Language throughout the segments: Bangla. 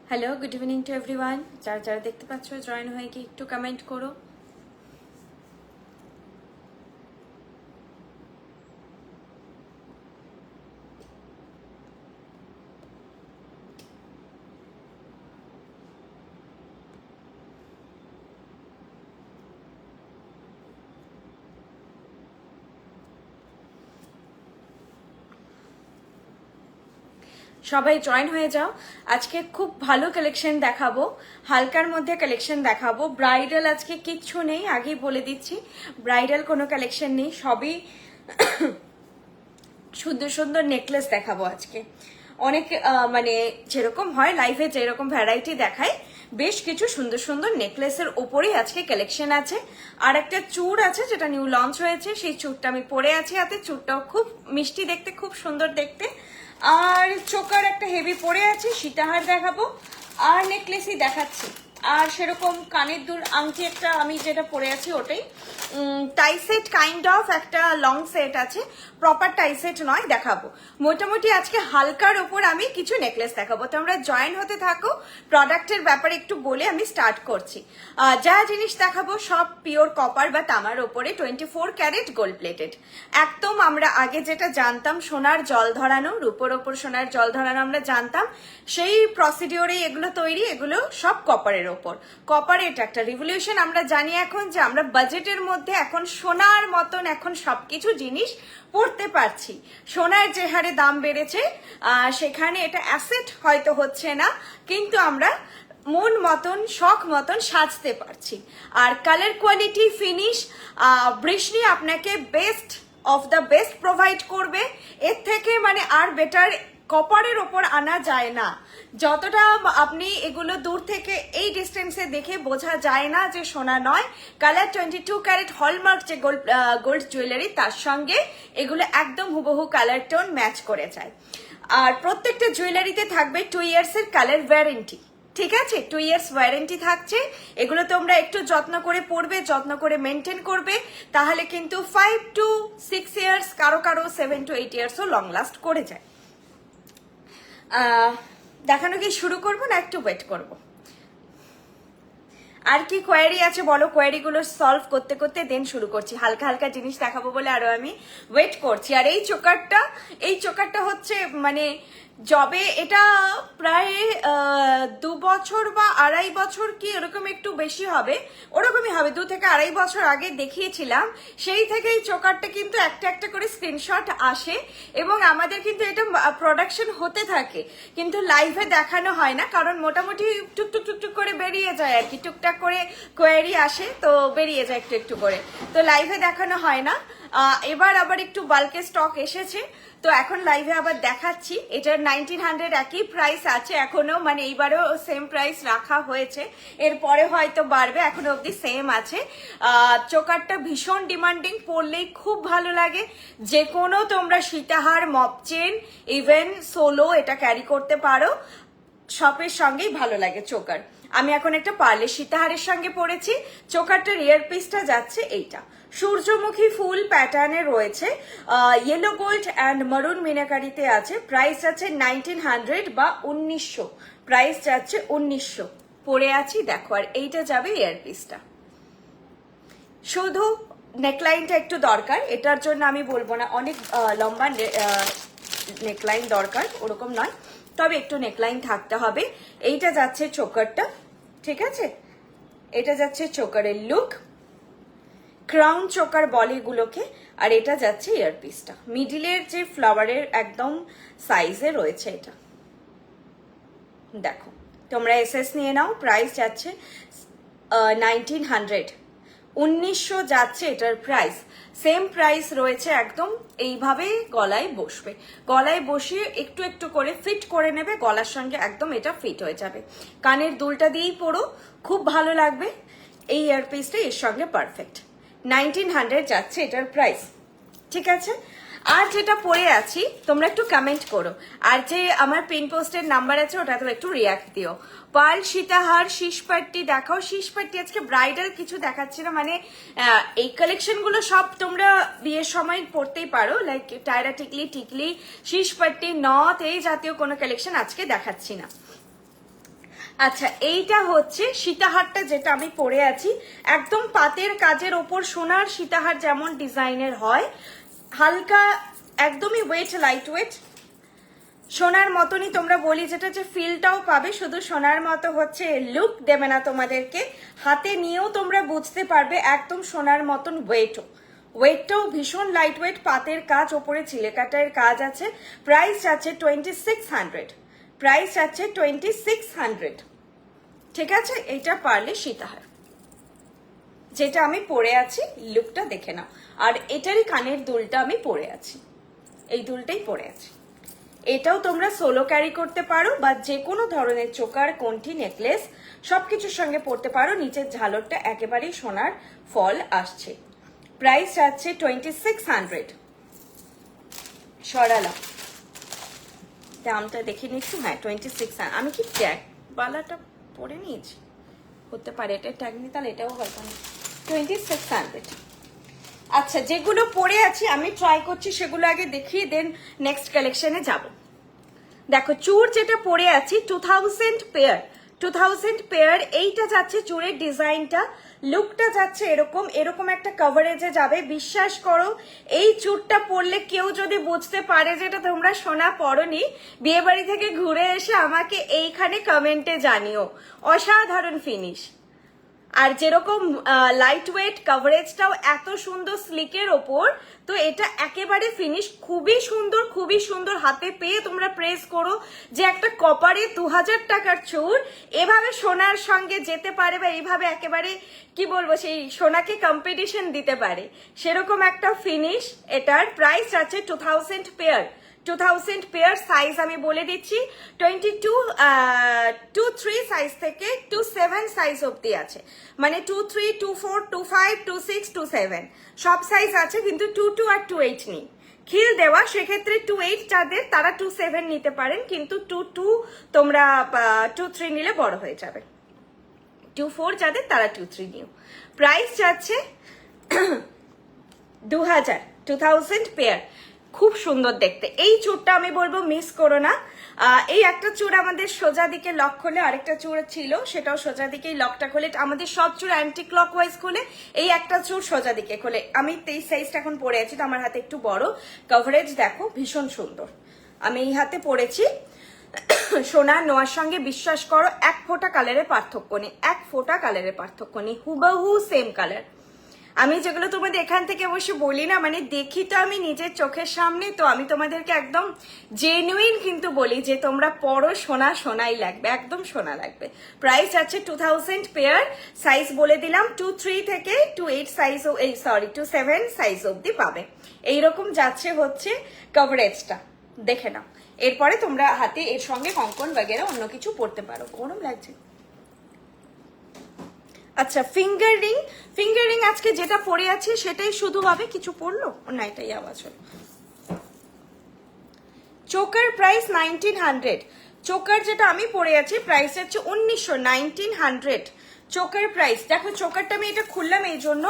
Hello, good evening to everyone. যারা যারা দেখতে পাচ্ছ জয়েন হয়ে গিয়ে একটু কমেন্ট করো। সবাই জয়েন হয়ে যাও। আজকে খুব ভালো কালেকশন দেখাবো, হালকার মধ্যে কালেকশন দেখাবো। ব্রাইডাল আজকে কিচ্ছু নেই, আগেই বলে দিচ্ছি, ব্রাইডাল কোনো কালেকশন নেই, সবই সুন্দর সুন্দর নেকলেস দেখাবো আজকে। অনেক মানে যেরকম হয় লাইভে যেরকম ভ্যারাইটি দেখায়, বেশ কিছু সুন্দর সুন্দর নেকলেসের ওপরেই আজকে কালেকশন আছে। আর একটা চূড় আছে যেটা নিউ লঞ্চ হয়েছে, সেই চূড়টা আমি পরে আছি হাতে। চূড়টাও খুব মিষ্টি দেখতে, খুব সুন্দর দেখতে। আর চোকার একটা হেভি পরে আছে, সীতাহার দেখাবো আর নেকলেসই দেখাচ্ছি। আর সেরকম কানের দুল আংটি একটা আমি যেটা পরে আছি ওটাই। টাই সেট কাইন্ড অফ একটা লং সেট আছে, প্রপার টাই সেট নয়, দেখাবো। মোটামুটি আজকে হালকার ওপর আমি কিছু নেকলেস দেখাবো, তোমরা জয়েন হতে থাকো। প্রোডাক্টের ব্যাপারে একটু বলে আমি স্টার্ট করছি। যা জিনিস দেখাবো সব পিওর কপার বা তামার ওপরে 24 ক্যারেট গোল্ড প্লেটেড। একদম আমরা আগে যেটা জানতাম সোনার জল ধরানো, রূপোর ওপর সোনার জল ধরানো আমরা জানতাম, সেই প্রসিডিওরেই এগুলো তৈরি। এগুলো সব কপারের ওপর। কপার এটা একটা রিভলিউশন। আমরা জানি এখন যে আমরা বাজেটের মধ্যে এখন সোনার মতন এখন সবকিছু জিনিস পড়তে পারছি। সোনার যে হারে দাম বেড়েছে সেখানে এটা অ্যাসেট হয়তো হচ্ছে না, কিন্তু আমরা মন মতন শখ মতন সাজতে পারছি। আর কালার কোয়ালিটি ফিনিশ বৃষ্ণি আপনাকে best of the best provide করবে। এর থেকে মানে আর বেটার কপারের ওপর আনা যায় না। যতটা আপনি এগুলো দূর থেকে এই ডিস্টেন্সে দেখে বোঝা যায় না যে সোনা নয়। কালার 22 ক্যারেট হলমার্ক যে গোল্ড জুয়েলারি, তার সঙ্গে এগুলো একদম হুবহু কালার টোন ম্যাচ করে যায়। আর প্রত্যেকটা জুয়েলারিতে থাকবে 2 ইয়ার্সের কালার ওয়ারেন্টি। ঠিক আছে, 2 ইয়ার্স ওয়ারেন্টি থাকছে। এগুলো তোমরা একটু যত্ন করে পড়বে, যত্ন করে মেনটেন করবে, তাহলে কিন্তু 5 to 6 ইয়ার্স, কারো কারো 7 to 8 ইয়ার্সও লং লাস্ট করে যায়। দেখানো কি শুরু করবো না একটু ওয়েট করব? আর কি কোয়ারি আছে বলো, কোয়ারিগুলো সলভ করতে করতে দেন শুরু করছি। হালকা হালকা জিনিস দেখাবো বলে আরো আমি ওয়েট করছি। আর এই চোকারটা হচ্ছে মানে জবে এটা প্রায় 2 বছর বা 2.5 বছর কি এরকম একটু বেশি হবে, ওরকমই হবে, 2 থেকে 2.5 বছর আগে দেখিয়েছিলাম। সেই থেকে এই চোকারটা কিন্তু একটা একটা করে স্ক্রিনশট আসে এবং আমাদের কিন্তু এটা প্রোডাকশন হতে থাকে, কিন্তু লাইভে দেখানো হয় না, কারণ মোটামুটি টুকটুক টুকটুক করে বেরিয়ে যায় আর কি। টুকটাক করে কোয়ারি আসে তো বেরিয়ে যায় একটু একটু করে, তো লাইভে দেখানো হয় না। এবার আবার একটু বাল্কে স্টক এসেছে, তো এখন লাইভে আবার দেখাচ্ছি। এটার 1900 একই প্রাইস আছে এখনো, মানে এইবারও সেম প্রাইস রাখা হয়েছে, এরপরে হয়তো বাড়বে, এখনো অবধি সেম আছে। চোকারটা ভীষণ ডিমান্ডিং, পরলেই খুব ভালো লাগে। যে কোনো তোমরা সীতাহার, মপ চেন, ইভেন সোলো এটা ক্যারি করতে পারো, শপের সঙ্গেই ভালো লাগে চোকার। আমি এখন একটা পার্লে সীতাহারের সঙ্গে পরেছি। চোকারটা রিয়ার পিসটা যাচ্ছে এইটা, সূর্যমুখী ফুল প্যাটার্নে রয়েছে, ইয়েলো গোল্ড অ্যান্ড মারুন মিনাকারিতে আছে। প্রাইস আছে 1900 বা 1900, প্রাইস যাচ্ছে 1900। পরে আছি দেখো। আর এইটা যাবে ইয়ার পিসটা। শুধু নেকলাইনটা একটু দরকার, এটার জন্য আমি বলবো না অনেক লম্বা নেকলাইন দরকার, ওরকম নয়, তবে একটু নেকলাইন থাকতে হবে। এইটা যাচ্ছে চোকারটা, ঠিক আছে, এটা যাচ্ছে চোকারের লুক, ক্রাউন চোকার বলে এগুলোকে। আর এটা যাচ্ছে ইয়ারপিসটা, মিডিলের যে ফ্লাওয়ারের একদম সাইজে রয়েছে এটা। দেখো তোমরা এসএস নিয়ে নাও। প্রাইস যাচ্ছে 1900, 1900 যাচ্ছে এটার প্রাইস। সেম প্রাইস রয়েছে একদম। এইভাবে গলায় বসবে, গলায় বসিয়ে একটু একটু করে ফিট করে নেবে, গলার সঙ্গে একদম এটা ফিট হয়ে যাবে। কানের দুলটা দিয়েই পরো, খুব ভালো লাগবে। এই ইয়ারপিসটা এর সঙ্গে পারফেক্ট। 1900 যাচ্ছে এটার প্রাইস, ঠিক আছে। আর যেটা পরে আছি তোমরা একটু কমেন্ট করো, আর যে আমার পিন পোস্টের নাম্বার আছে ওটা তো একটু রিয়াক্ট দিও। পার্ল সীতাহার শীষপাট্টি দেখাও। শীষপাট্টি আজকে ব্রাইডাল কিছু দেখাচ্ছি না, মানে এই কালেকশন গুলো সব তোমরা বিয়ের সময় পড়তেই পারো, লাইক টায়রা টিকলি, টিকলি, শীষপাট্টি, নথ, এই জাতীয় কোনো কালেকশন আজকে দেখাচ্ছি না। আচ্ছা, এইটা হচ্ছে সীতাহারটা যেটা আমি পরে আছি, একদম পাতের কাজের ওপর সোনার সীতাহার যেমন ডিজাইনের হয়, হালকা একদমই ওয়েট, লাইট ওয়েট, সোনার মতনই তোমরা বলি যেটা, যে ফিলটাও পাবে, শুধু সোনার মতো হচ্ছে লুক দেবে না তোমাদেরকে, হাতে নিয়েও তোমরা বুঝতে পারবে একদম সোনার মতন ওয়েটটাও ভীষণ লাইট ওয়েট, পাতের কাজ, ওপরে চিলেকাটার কাজ আছে। প্রাইস আছে 2600, প্রাইস আছে 2600। ঠিক আছে, এইটা পারলে সীতাহার যেটা আমি পরে আছি, লুকটা দেখে নাও। আর এটারই কানের দুলটা আমি পরে আছি, এই দুলটাই পরে আছি। এটাও তোমরা সোলো ক্যারি করতে পারো বা যে কোনো ধরনের চোকার, কণ্ঠি, নেকলেস সবকিছুর সঙ্গে পরতে পারো। নিচের ঝালরটা একেবারেই সোনার ফল আসছে। প্রাইস আছে 2600। সরালাম, দামটা দেখে নিচ্ছি। হ্যাঁ 2600। আমি কি ট্যাগ বালাটা পরে নিয়েছি, হতে পারে এটা ট্যাগ নি, তাহলে এটাও হয়তো না। 2600। আচ্ছা, যেগুলো পরে আছি আমি ট্রাই করছি সেগুলো আগে দেখিয়ে দেন নেক্সট কালেকশনে যাব। দেখো, চূড় যেটা পরে আছি 2000 পেয়ার, 2000 পেয়ার। এইটা যাচ্ছে চূড়ের ডিজাইনটা, লুকটা যাচ্ছে এরকম, এরকম একটা কভারেজে যাবে। বিশ্বাস করো, এই চূড়টা পরলে কেউ যদি বুঝতে পারে যেটা তোমরা সোনা পরনি, বিয়ে বাড়ি থেকে ঘুরে এসে আমাকে এইখানে কমেন্টে জানিও। অসাধারণ ফিনিশ, আর যেরকম লাইট ওয়েট, কভারেজটাও এত সুন্দর স্লিকের ওপর, তো এটা একেবারে ফিনিশ খুবই সুন্দর, খুবই সুন্দর। হাতে পেয়ে তোমরা প্রেস করো যে একটা কপারে 2000 টাকার চূড় এভাবে সোনার সঙ্গে যেতে পারে, বা এইভাবে একেবারে কি বলবো, সেই সোনাকে কম্পিটিশন দিতে পারে, সেরকম একটা ফিনিশ এটার। প্রাইস আছে 2000 পেয়ার, 2000 পেয়ার। সাইজ আমি বলে দিচ্ছি, 23 সাইজ থেকে 27 সাইজ অব্দি আছে, মানে 23, 24, 25, 26, 27 সব সাইজ আছে, কিন্তু 22 আর 28 নেই। খিল দেওয়া, সেক্ষেত্রে 28 যাদের তারা 27 নিতে পারেন, কিন্তু 22 তোমরা 23 নিলে বড় হয়ে যাবে। 24 যাদের তারা 23 নিও। প্রাইস যাচ্ছে 2000 পেয়ার। খুব সুন্দর দেখতে এই চূড়টা, আমি বলবো মিস করো না। এই একটা চূড় আমাদের সোজা দিকে লক খোলে, আরেকটা চূড় ছিল সেটাও সোজা দিকেই লকটা খোলে। আমাদের সব চূড় অ্যান্টি ক্লক ওয়াইজ খোলে, এই একটা চূড় সোজা দিকে খোলে। আমি 23 সাইজটা এখন পরে আছি, তো আমার হাতে একটু বড়। কভারেজ দেখো ভীষণ সুন্দর, আমি এই হাতে পরেছি। সোনার নোয়ার সঙ্গে বিশ্বাস করো এক ফোঁটা কালারের পার্থক্য নেই, এক ফোঁটা কালারের পার্থক্য নেই, হুবহু সেম কালার। আমি যেগুলো তোমাদের এখান থেকে বসে বলি না, মানে দেখি তো আমি নিজের চোখের সামনে, তো আমি তোমাদেরকে একদম জেনুইন কিন্তু বলি যে তোমরা পরো, সোনা সোনাই লাগবে, একদম সোনা লাগবে। প্রাইস আছে 2000 পেয়ার। সাইজ বলে দিলাম, 23 থেকে 28 সাইজ, এই সরি 27 সাইজ অব্দি পাবে। এইরকম যাচ্ছে হচ্ছে কভারেজটা, দেখে নাও। এরপরে তোমরা হাতে এর সঙ্গে কঙ্কন বাগেরা অন্য কিছু পরতে পারো। গরম লাগছে। আচ্ছা, ফিঙ্গার রিং আজকে যেটা পরে আছে সেটাই শুধু হবে, কিছু পড়লো না, এটাই আওয়াজ হলো। চোকার প্রাইস 1900, চোকার যেটা আমি পরে আছি প্রাইস হচ্ছে 1900। চোকার প্রাইস দেখো, চোকারটা আমি এটা খুললাম এই জন্য,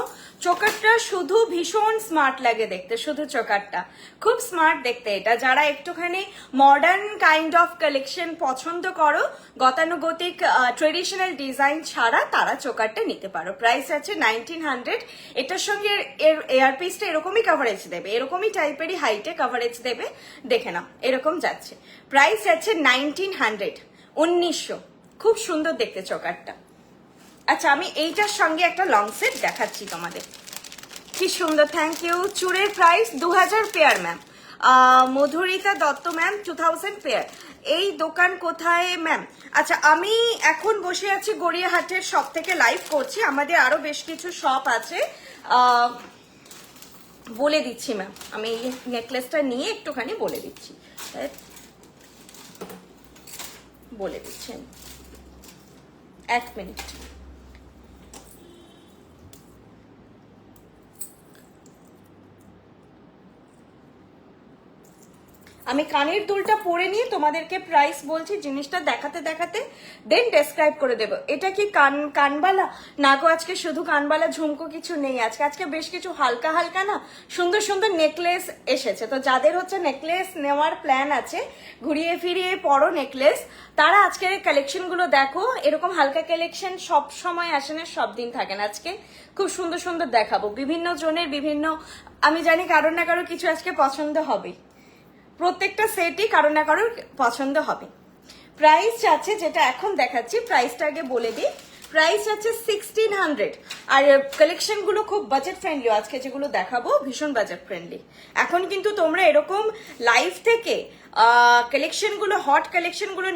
চোকারটা শুধু ভীষণ স্মার্ট লাগে দেখতে, শুধু চোকারটা খুব স্মার্ট দেখতে। এটা যারা একটুখানি মডার্ন কাইন্ড অফ কালেকশন পছন্দ করো, গতানুগতিক ট্রেডিশনাল ডিজাইন ছাড়া, তারা চোকারটা নিতে পারো। প্রাইস আছে 1900। এটার সঙ্গে এর এয়ারপিসটা এরকমই কভারেজ দেবে, এরকমই টাইপেরই হাইটে কভারেজ দেবে, দেখে নাও এরকম যাচ্ছে। প্রাইস আছে 1900, 1900। খুব সুন্দর দেখতে চোকারটা। আচ্ছা, আমি এইটার সঙ্গে একটা লং সেট দেখাচ্ছি তোমাদের, কি সুন্দর। Thank you. চুড়ের price 2000 pair ma'am. Madhurita Dutta ma'am 2000 pair. এই দোকান কোথায় ম্যাম? আচ্ছা, আমি এখন বসে আছি গড়িয়াহাটের শপ থেকে লাইভ করছি, আমাদের আরো বেশ কিছু শপ আছে, বলে দিচ্ছি ম্যাম। আমি এই নেকলেসটা নিয়ে একটুখানি বলে দিচ্ছি, বলে দিচ্ছেন 1 মিনিট। আমি কানের দুলটা পরে নিয়ে তোমাদেরকে প্রাইস বলছি, জিনিসটা দেখাতে দেখাতে দেন ডেসক্রাইব করে দেবো। এটা কি কানবালা না গো, আজকে শুধু কানবালা ঝুমকো কিছু নেই, আজকে বেশ কিছু হালকা হালকা না সুন্দর সুন্দর নেকলেস এসেছে। তো যাদের হচ্ছে নেকলেস নেওয়ার প্ল্যান আছে, ঘুরিয়ে ফিরিয়ে পরো নেকলেস, তারা আজকের কালেকশন গুলো দেখো। এরকম হালকা কালেকশন সব সময় আসে না, সব দিন থাকে না। আজকে খুব সুন্দর সুন্দর দেখাবো, বিভিন্ন জনের বিভিন্ন, আমি জানি কারোর না কারোর কিছু আজকে পছন্দ হবে, প্রত্যেকটা সেটই কারো না কারোর পছন্দ হবে। প্রাইস আছে যেটা এখন দেখাচ্ছি, প্রাইসটা আগে বলে দিই। প্রাইস আছে 1600। আর কালেকশন গুলো খুব বাজেট ফ্রেন্ডলি, আজকে যেগুলো দেখাবো ভীষণ বাজেট ফ্রেন্ডলি। এখন কিন্তু তোমরা এরকম লাইভ থেকে কালেকশন গুলো, হট কালেকশন গুলো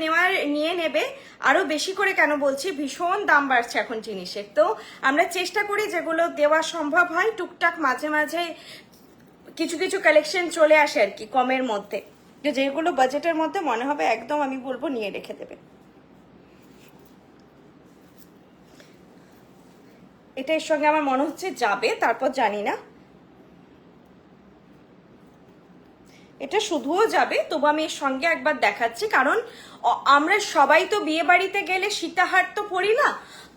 নিয়ে নেবে আরো বেশি করে। কেন বলছি, ভীষণ দাম বাড়ছে এখন জিনিসের। তো আমরা চেষ্টা করি যেগুলো দেওয়া সম্ভব হয়, টুকটাক মাঝে মাঝে কিছু কিছু কালেকশন চলে আসে আর কি কমের মধ্যে, যেগুলো বাজেটের মধ্যে মনে হবে একদম আমি বলবো নিয়ে রেখে দেবে। এটা এর সঙ্গে আমার মনে হচ্ছে যাবে, তারপর জানি না এটা শুধুও যাবে, তবু আমি এর সঙ্গে একবার দেখাচ্ছি। কারণ আমরা সবাই তো বিয়ে বাড়িতে গেলে সীতাহার তো পরি না,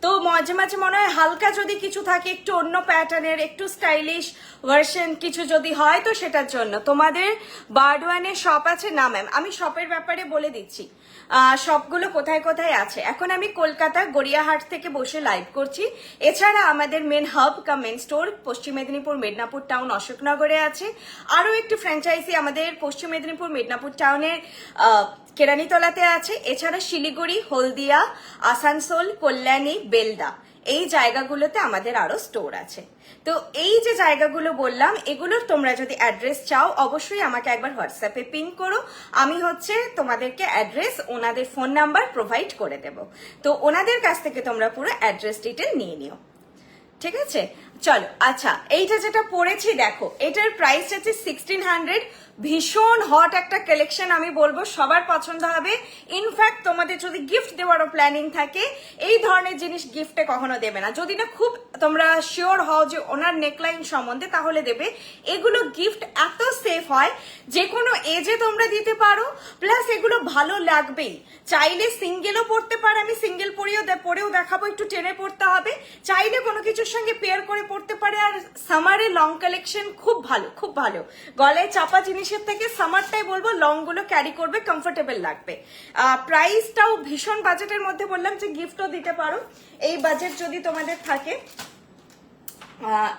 তো মাঝে মাঝে মনে হয় হালকা যদি কিছু থাকে, একটু অন্য প্যাটার্নের, একটু স্টাইলিশ ভার্সন কিছু যদি হয়, তো সেটার জন্য তোমাদের বারডোয়ানে শপ আছে না ম্যাম? আমি শপের ব্যাপারে বলে দিচ্ছি, শপগুলো কোথায় কোথায় আছে। এখন আমি কলকাতা গড়িয়াহাট থেকে বসে লাইভ করছি। এছাড়া আমাদের মেন হাব কা মেন স্টোর পশ্চিম মেদিনীপুর মেদিনীপুর টাউন অশোকনগরে আছে। আরো একটি ফ্র্যাঞ্চাইজি আমাদের পশ্চিম মেদিনীপুর মেদিনীপুর টাউনের কেরানীতলাতে আছে। এছাড়া শিলিগুড়ি, হলদিয়া, আসানসোল, কল্যাণী, বেলদা, এই জায়গাগুলোতে আমাদের আরো স্টোর আছে। তো এই যে জায়গাগুলো বললাম, এগুলোর তোমরা যদি অ্যাড্রেস চাও অবশ্যই আমাকে একবার হোয়াটসঅ্যাপে পিং করো। আমি হচ্ছে তোমাদেরকে অ্যাড্রেস, ওনাদের ফোন নাম্বার প্রোভাইড করে দেব। তো ওনাদের কাছ থেকে তোমরা পুরো অ্যাড্রেস ডিটেল নিয়ে নিও, ঠিক আছে? চলো, আচ্ছা এইটা যেটা পড়েছি দেখো, এটার প্রাইস আছে 1600। ভীষণ হট একটা কালেকশন, আমি বলবো সবার পছন্দ হবে। ইনফ্যাক্ট তোমাদের যদি গিফট দেওয়ারও প্ল্যানিং থাকে, এই ধরনের জিনিস গিফটে কখনো দেবে না, যদি না খুব তোমরা শিওর হও যে ওনার নেকলাইন সম্বন্ধে, তাহলে দেবে। এগুলো গিফট এত সেফ হয়, যে কোনো এজে তোমরা দিতে পারো, প্লাস এগুলো ভালো লাগবেই। চাইলে সিঙ্গেলও পড়তে পারে, আমি সিঙ্গেল পরেও দেখাবো, একটু টেনে পড়তে হবে। চাইলে কোনো কিছুর সঙ্গে পেয়ার করে পড়তে পারে। আর সামারে লং কালেকশন খুব ভালো, খুব ভালো। গলায় চাপা জিনিসের থেকে সামারটাই বলবো লং গুলো ক্যারি করবে, কমফোর্টেবল লাগবে। প্রাইসটাও ভীষণ বাজেটের মধ্যে, বললাম যে গিফটও দিতে পারো এই বাজেট যদি তোমাদের থাকে।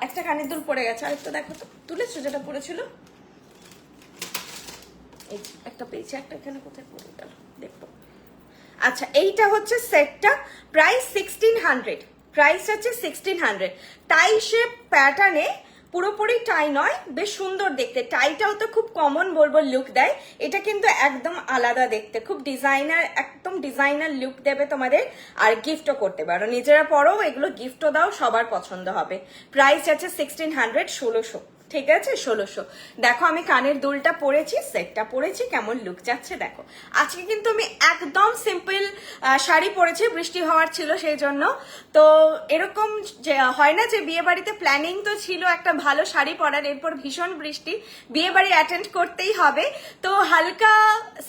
একটা কানের দুল পড়ে গেছে, আরেকটা দেখো তো, তুলেছো যেটা পড়েছিল, এই একটা পেয়েছি, একটা এখানে কোথায় পড়ে গেল দেখো। আচ্ছা, এইটা হচ্ছে সেটটা, প্রাইস 1600। প্রাইস হচ্ছে 1600। টাই শেপ প্যাটার্নে, পুরোপুরি টাই নয়, বেশ সুন্দর দেখতে। টাইটাও তো খুব কমন বলবো লুক দেয়, এটা কিন্তু একদম আলাদা দেখতে, খুব ডিজাইনার, একদম ডিজাইনার লুক দেবে তোমাদের। আর গিফটও করতে পারো, নিজেরা পরো, এগুলো গিফটও দাও, সবার পছন্দ হবে। প্রাইস আছে 1600, 1600, ঠিক আছে? 1600। দেখো আমি কানের দুলটা পরেছি, সেটটা পরেছি, কেমন লুক যাচ্ছে দেখো। আজকে কিন্তু আমি একদম সিম্পল শাড়ি পরেছি, বৃষ্টি হওয়ার ছিল সেই জন্য। তো এরকম যে হয় না যে বিয়ে বাড়িতে প্ল্যানিং তো ছিল একটা ভালো শাড়ি পরার, এরপর ভীষণ বৃষ্টি, বিয়ে বাড়ি অ্যাটেন্ড করতেই হবে। তো হালকা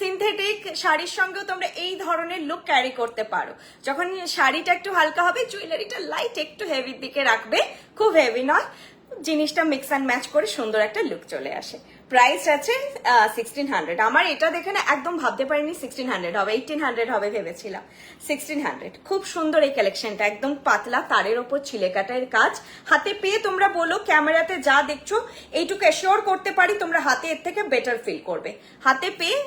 সিনথেটিক শাড়ির সঙ্গেও তোমরা এই ধরনের লুক ক্যারি করতে পারো। যখন শাড়িটা একটু হালকা হবে, জুয়েলারিটা লাইট একটু হেভির দিকে রাখবে, খুব হেভি নয়, জিনিসটা মিক্স অ্যান্ড ম্যাচ করে সুন্দর একটা লুক চলে আসে। প্রাইস আছে 1600। আমার এটা দেখে না একদম ভাবতে পারিনি 1600 হবে, 1800 হবে ভেবেছিলাম। 1600, খুব সুন্দর এই কালেকশনটা, একদম পাতলা তারের ওপর ছিলেকাটার কাজ। হাতে পেয়ে তোমরা বলো, ক্যামেরাতে যা দেখছো এইটুকু অ্যাসিওর করতে পারি তোমরা হাতে এর থেকে বেটার ফিল করবে। হাতে পেয়ে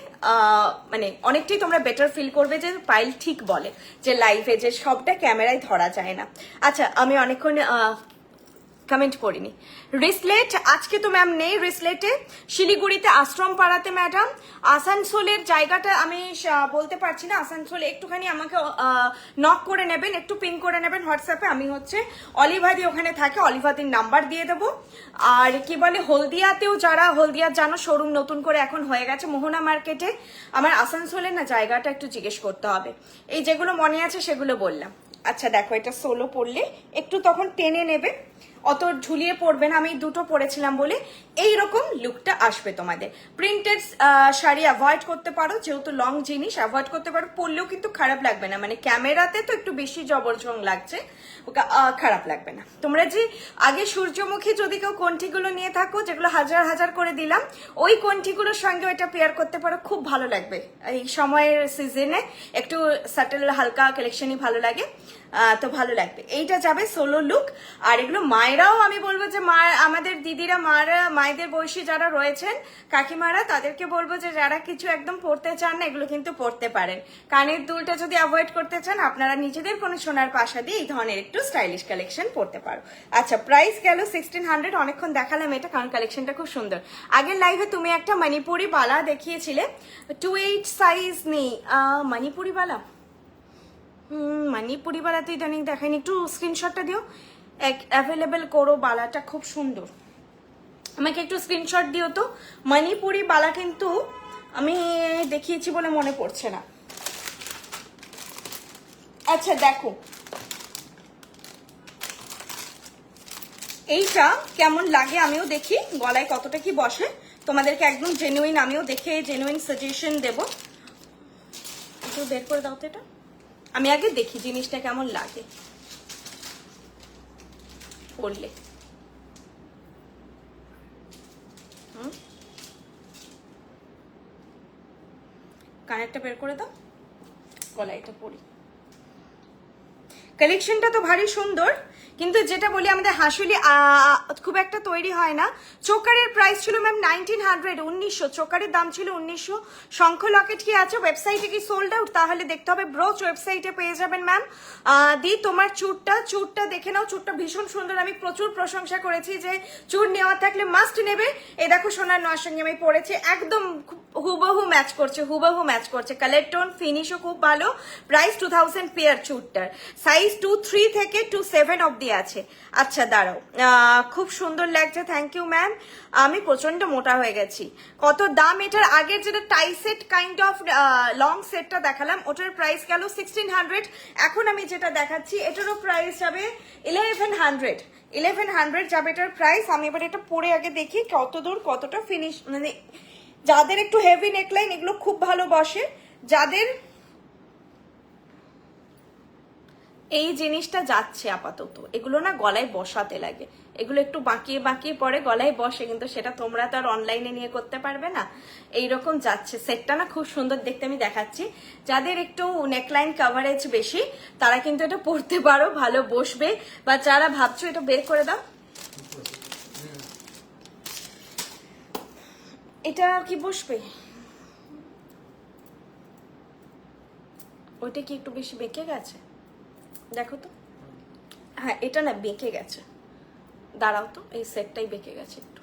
মানে অনেকটাই তোমরা বেটার ফিল করবে, যে পাইল ঠিক বলে যে লাইভে যে সবটা ক্যামেরায় ধরা যায় না। আচ্ছা, আমি অনেকক্ষণ কমেন্ট করিনি। রিসলেট আজকে তো ম্যাম নেই রিসলেটে, শিলিগুড়িতে আশ্রম পাড়াতে ম্যাডাম। আসানসোলের জায়গাটা আমি বলতে পারছি না, আসানসোলে একটুখানি আমাকে নক করে নেবেন, একটু পিং করে নেবেন হোয়াটসঅ্যাপে। আমি হচ্ছে অলিভাদি ওখানে থাকে, অলিভাদির নাম্বার দিয়ে দেবো। আর কি বলে, হলদিয়াতেও যারা, হলদিয়ার জানো শোরুম নতুন করে এখন হয়ে গেছে মোহনা মার্কেটে। আমার আসানসোলের না জায়গাটা একটু জিজ্ঞেস করতে হবে, এই যেগুলো মনে আছে সেগুলো বললাম। আচ্ছা দেখো, এটা সোলো পরলে একটু তখন টেনে নেবে, অত ঝুলিয়ে পড়বে না, আমি দুটো পরেছিলাম বলে এইরকম লুকটা আসবে তোমাদের। প্রিন্টেড শাড়ি অ্যাভয়েড করতে পারো, যেহেতু লং জিনিস অ্যাভয়েড করতে পারো, পরলেও কিন্তু খারাপ লাগবে না, মানে ক্যামেরাতে তো একটু বেশি জবরজং লাগছে, খারাপ লাগবে না। তোমরা যে আগে সূর্যমুখী যদি কেউ কণ্ঠিগুলো নিয়ে থাকো, যেগুলো হাজার হাজার করে দিলাম, ওই কণ্ঠিগুলোর সঙ্গে ওইটা পেয়ার করতে পারো, খুব ভালো লাগবে। এই সময়ের সিজনে একটু সাটেল হালকা কালেকশনই ভালো লাগে, তো ভালো লাগবে। এইটা যাবে সোলো লুক। আর এগুলো মায়েরাও, আমি বলবো যে মা, আমাদের দিদিরা, মায়েদের বয়সী যারা রয়েছেন, কাকিমারা, তাদেরকে বলবো যে যারা কিছু একদম পরতে চান না, এগুলো কিন্তু পরতে পারেন। কানের দুলটা যদি অ্যাভয়েড করতে চান, আপনারা নিজেদের কোনো সোনার পাশা দিয়ে এই ধরনের একটু স্টাইলিশ কালেকশন পরতে পারো। আচ্ছা, প্রাইস গেল 1600। অনেকক্ষণ দেখালাম এটা, কারণ কালেকশনটা খুব সুন্দর। আগের লাইভে তুমি একটা মণিপুরি বালা দেখিয়েছিলে, 28 সাইজ নেই মণিপুরি বালা, মণিপুরি বালা তো ইদানিং দেখায়নি, একটু স্ক্রিনশটটা দিও, অ্যাভেলেবেল করো, বালাটা খুব সুন্দর, আমাকে একটু স্ক্রিনশট দিও তো। মণিপুরি বালা কিন্তু আমি দেখিয়েছি বলে মনে পড়ছে না। আচ্ছা দেখো এইটা কেমন লাগে, আমিও দেখি গলায় কতটা কি বসে, তোমাদেরকে একদম জেনুইন, আমিও দেখে জেনুইন সাজেশন দেবো। একটু বের করে দাও তো এটা, আমি আগে দেখি জিনিসটা কেমন লাগে পরলে। কানেরটা বের করে দাও, গলাইটা পরি। কালেকশনটা তো ভারী সুন্দর, কিন্তু যেটা বলি আমাদের হাসুলি খুব একটা তৈরি হয় না। চোকারের প্রাইস ছিল ম্যাম 1900, 1900, চোকারের দাম ছিল 1900। শঙ্খ লকেট কি আছে ওয়েবসাইটে কি সোল্ড আউট? তাহলে দেখতে হবে ব্রোচ ওয়েবসাইটে পেয়ে যাবেন ম্যাম। দি তোমার চুরটা দেখে নাও, চুরটা ভীষণ সুন্দর, আমি প্রচুর প্রশংসা করেছি যে চুর নেওয়া থাকলে মাস্ট নেবে। এই দেখো সোনার নোয়ার সঙ্গে আমি পরেছি, একদম হুবহু ম্যাচ করছে, হুবহু ম্যাচ করছে, কালার টোন ফিনিশও খুব ভালো। প্রাইস 2000 পেয়ার চুরটার, সাইজ 23 থেকে 27 অব্দি আছে। আচ্ছা দাঁড়াও, খুব সুন্দর লাগছে, থ্যাংক ইউ ম্যাম। আমি প্রচন্ড মোটা হয়ে গেছি। কত দাম এটার? আগের যেটা টাই সেট কাইন্ড অফ লং সেটটা দেখালাম, ওটার প্রাইস গেল 1600। এখন আমি যেটা দেখাচ্ছি এটারও প্রাইস যাবে 1100 যাবে এটার প্রাইস। আমি এবার এটা পরে আগে দেখি কত দূর কতটা ফিনিশ, মানে যাদের একটু হেভি নেকলাইন এগুলো খুব ভালো বসে, যাদের এই জিনিসটা যাচ্ছে আপাতত, এগুলো না গলায় বসাতে লাগে, এগুলো একটু বাঁকিয়ে বাঁকিয়ে পরে গলায় বসে, কিন্তু সেটা তোমরা তো আর অনলাইনে নিয়ে করতে পারবে না। এইরকম যাচ্ছে সেটটা না, খুব সুন্দর দেখতে, আমি দেখাচ্ছি। যাদের একটু নেকলাইন কাভারেজ বেশি তারা কিন্তু এটা পরতে পারো, ভালো বসবে। বা যারা ভাবছো, এটা বের করে দাও, এটা কি বসবে, ওইটা কি একটু বেশি বেঁকে গেছে দেখো তো, হ্যাঁ এটা না বেঁকে গেছে, দাঁড়াও তো, এই সেটটাই বেঁকে গেছে একটু।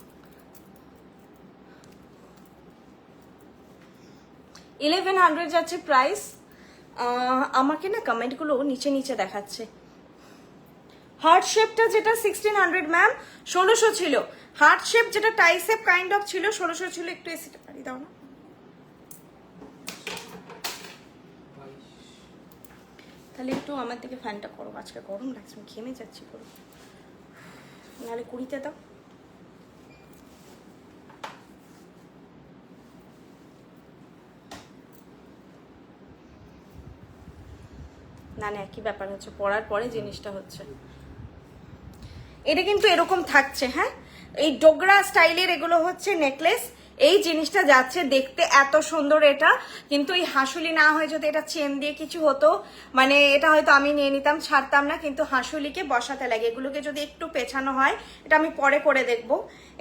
1100 যাচ্ছে প্রাইস। আমাকে না কমেন্টগুলো নিচে নিচে দেখাচ্ছে। হার্ট শেপটা যেটা 1600 ম্যাম, 1600 ছিল। হার্ট শেপ যেটা টাই শেপ কাইন্ড অফ ছিল 1600 ছিল। একটু এসিটা পারি দাও না, তাহলে একটু আমার দিকে ফ্যানটা করো, আজকে গরম লাগছে, আমি ঘেমে যাচ্ছি পুরো, নাহলে 20-তে দাও। না না একই ব্যাপার হচ্ছে, পরার পরে জিনিসটা হচ্ছে। এটা কিন্তু এরকম থাকছে, হ্যাঁ এই ডোগরা স্টাইলের এগুলো হচ্ছে নেকলেস, এই জিনিসটা যাচ্ছে দেখতে এত সুন্দর এটা। কিন্তু এই হাসুলি না হয় যদি এটা চেন দিয়ে কিছু হতো, মানে এটা হয়তো আমি নিয়ে নিতাম, ছাড়তাম না, কিন্তু হাসুলিকে বসাতে লাগে। এগুলোকে যদি একটু পেছানো হয়, এটা আমি পরে করে দেখবো,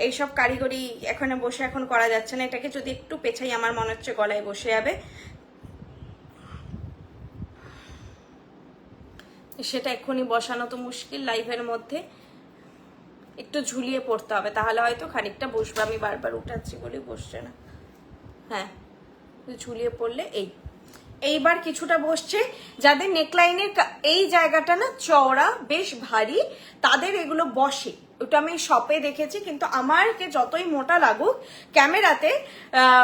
এইসব কারিগরি এখানে বসে এখন করা যাচ্ছে না। এটাকে যদি একটু পেছাই আমার মনে হচ্ছে গলায় বসে যাবে, সেটা এক্ষুনি বসানো তো মুশকিল লাইভের মধ্যে, একটু ঝুলিয়ে পড়তে হবে, তাহলে হয়তো খানিকটা বসবে। আমি বারবার উঠাচ্ছি বলে বসছে না, হ্যাঁ ঝুলিয়ে পড়লে এইবার কিছুটা বসছে। যাদের নেকলাইনের এই জায়গাটা না চওড়া বেশ ভারী, তাদের এগুলো বসে, ওটা আমি শপে দেখেছি। কিন্তু আমারকে যতই মোটা লাগুক ক্যামেরাতে,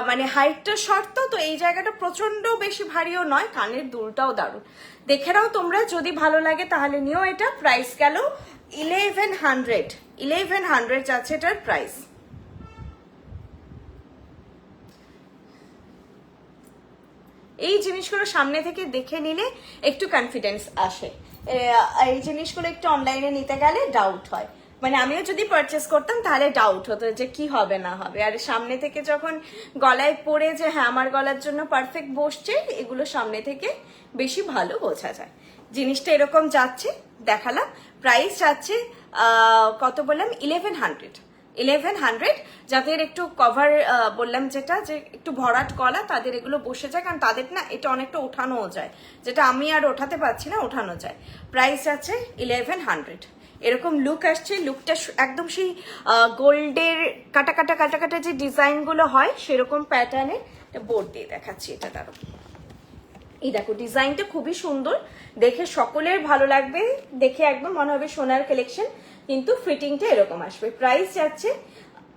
মানে হাইটটা শর্ট, তো এই জায়গাটা প্রচন্ড বেশি ভারীও নয়, কানের দুলটাও দারুণ। দেখে নাও তোমরা, যদি ভালো লাগে তাহলে নিও। এটা প্রাইস গেল 1100 যাচ্ছে এটার প্রাইস। এই জিনিসগুলো সামনে থেকে দেখে নিলে একটু কনফিডেন্স আসে, এই জিনিসগুলো একটু অনলাইনে নিতে গেলে ডাউট হয়, মানে আমিও যদি পারচেস করতাম তাহলে ডাউট হতো যে কি হবে না হবে, আর সামনে থেকে যখন গলায় পরে যে হ্যাঁ আমার গলার জন্য পারফেক্ট বসছে, এগুলো সামনে থেকে বেশি ভালো বোঝা যায়। জিনিসটা এরকম যাচ্ছে, দেখালাম। প্রাইস যাচ্ছে কত বললাম, 1100। যাদের একটু কভার বললাম যেটা, যে একটু ভরাট গলা, তাদের এগুলো বসে যায়, কারণ তাদের না এটা অনেকটা ওঠানোও যায়, যেটা আমি আর ওঠাতে পারছি না, ওঠানো যায়। প্রাইস যাচ্ছে 1100। এরকম লুক আসছে, লুকটা একদম সেই গোল্ডের কাটা কাটা কাটা কাটা যে ডিজাইনগুলো হয় সেরকম প্যাটার্নের। বোর্ড দিয়ে দেখাচ্ছি এটা, দাঁড়ো। এই দেখো ডিজাইনটা খুবই সুন্দর, দেখে সকলের ভালো লাগবে, দেখে একদম মনে হবে সোনার কালেকশন, কিন্তু ফিটিংটা এরকম আসবে। প্রাইস যাচ্ছে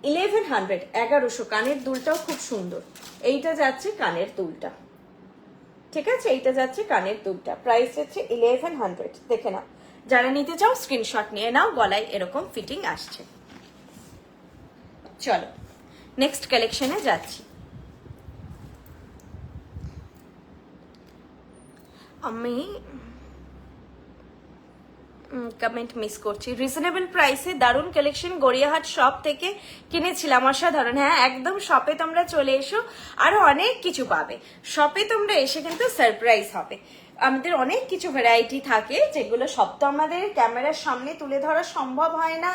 1100, 1100। কানের দুলটাও খুব সুন্দর, এইটা যাচ্ছে কানের দুলটা, ঠিক আছে, এইটা যাচ্ছে কানের দুলটা। প্রাইস যাচ্ছে 1100, দেখে নাও। যারা নিতে চাও স্ক্রিনশট নিয়ে নাও, গলায় এরকম ফিটিং আসছে। চলো নেক্সট কালেকশনে যাচ্ছি। আমি কমেন্ট মিস করছি। রিজনেবল প্রাইসে দারুণ কালেকশন গড়িয়াহাট শপ থেকে কিনেছিলাম, অসাধারণ। হ্যাঁ একদম, শপে তোমরা চলে এসো, আরো অনেক কিছু পাবে শপে, তোমরা এসে কিন্তু সারপ্রাইজ হবে। আমাদের অনেক কিছু ভ্যারাইটি থাকে, যেগুলো সব তো আমাদের ক্যামেরার সামনে তুলে ধরা সম্ভব হয় না,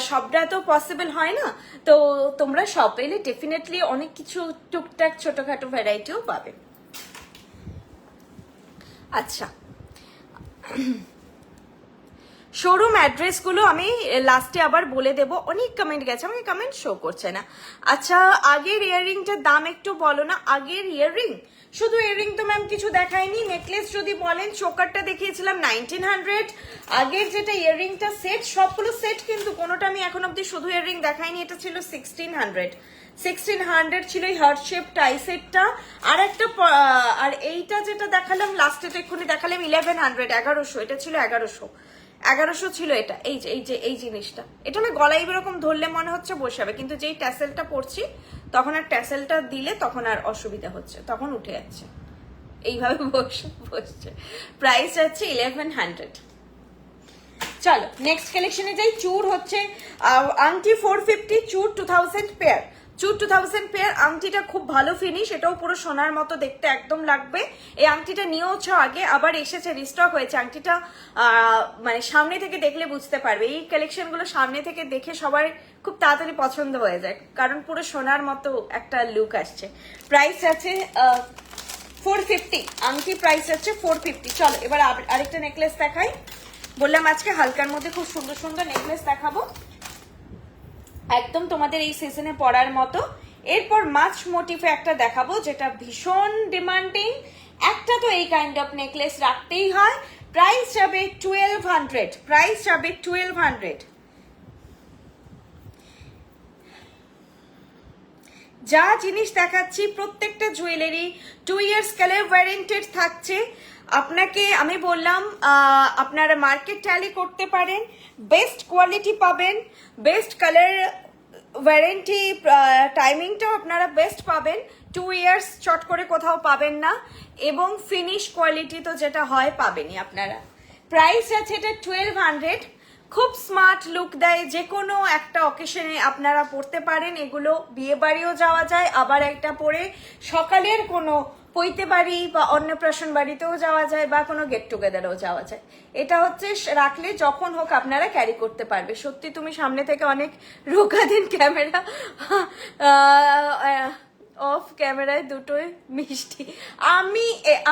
সবটা তো পসিবল হয় না। তো তোমরা শপে এলে ডেফিনেটলি অনেক কিছু টুকটাক ছোটখাটো ভ্যারাইটিও পাবে। আচ্ছা, শোরুম অ্যাড্রেসগুলো আমি লাস্টে আবার বলে দেব, অনেক কমেন্ট গেছে, আমাকে কমেন্ট শো করছে না। আচ্ছা, আগের ইয়াররিংটার দাম একটু বলো না। আগের ইয়াররিং, শুধু ইয়াররিং তো ম্যাম কিছু দেখায়নি। নেকলেস যদি বলেন, চোকারটা দেখিয়েছিলাম 1900। আগের যেটা ইয়াররিংটা সেট, সবগুলো সেট কিন্তু, কোনোটা আমি এখন অব্দি শুধু ইয়াররিং দেখাইনি, এটা ছিল 1600 ছিল এই হার্ট শেপ টাই সেটটা। আর একটা, আর এইটা যেটা দেখালাম লাস্টে, এক্ষুনি দেখালাম 1100, 1100, এটা ছিল 1100 ছিল এটা। এই জিনিসটা, এটা না গলায় এরকম ধরলে মনে হচ্ছে বসে যাবে, কিন্তু যেই ট্যাসেলটা পরছি তখন আর ট্যাসেলটা দিলে তখন আর অসুবিধা হচ্ছে, তখন উঠে যাচ্ছে, এইভাবে বসছে। প্রাইস হচ্ছে 1100। চলো নেক্সট কালেকশনে যাই। চুর হচ্ছে আংটি 450, চুর 2000 পেয়ার, চুর 2000 পেয়ার। আংটিটা খুব ভালো ফিনিশ, এটাও পুরো সোনার মতো দেখতে একদম লাগবে। এই আংটিটা নিয়েওছ আগে, আবার এসেছে, রিস্টক হয়েছে। আংটিটা মানে সামনে থেকে দেখলে বুঝতে পারবে, এই কালেকশনগুলো সামনে থেকে দেখে সবার খুব তাড়াতাড়ি পছন্দ হয়ে যায়, কারণ পুরো সোনার মতো একটা লুক আসছে। প্রাইস আছে 450, আংটি প্রাইস আছে 450। চলো এবার আরেকটা নেকলেস দেখাই। বললাম আজকে হালকার মধ্যে খুব সুন্দর সুন্দর নেকলেস দেখাবো, একদম তোমাদের এই সিজনে পরার মতো। এরপর মাছ মোটিফে একটা দেখাবো, যেটা ভীষণ ডিমান্ডিং। একটা তো এই কাইন্ড অফ নেকলেস রাখতেই হয়। প্রাইস যাবে 1200, প্রাইস যাবে 1200। যা জিনিস দেখাচ্ছি প্রত্যেকটা জুয়েলারি 2 years কালার ওয়ারেন্টেড থাকছে। আপনাকে আমি বললাম আপনারা মার্কেট ট্যালি করতে পারেন, বেস্ট কোয়ালিটি পাবেন, বেস্ট কালার ওয়ারেন্টি, টাইমিংটাও আপনারা বেস্ট পাবেন। 2 years চট করে কোথাও পাবেন না, এবং ফিনিশ কোয়ালিটি তো যেটা হয় পাবেনই আপনারা। প্রাইস আছে এটা 1200। খুব স্মার্ট লুক দেয়, যে কোনো একটা অকেশনে আপনারা পড়তে পারেন। এগুলো বিয়ে বাড়িও যাওয়া যায়, আবার একটা পরে সকালের কোনো পৈতে বাড়ি বা অন্নপ্রাশন বাড়িতেও যাওয়া যায়, বা কোনো গেট টুগেদারেও যাওয়া যায়। এটা হচ্ছে রাখলে যখন হোক আপনারা ক্যারি করতে পারবে। সত্যি তুমি সামনে থেকে অনেক রোগাদিন ক্যামেরা, অফ ক্যামেরায় দুটোই মিষ্টি।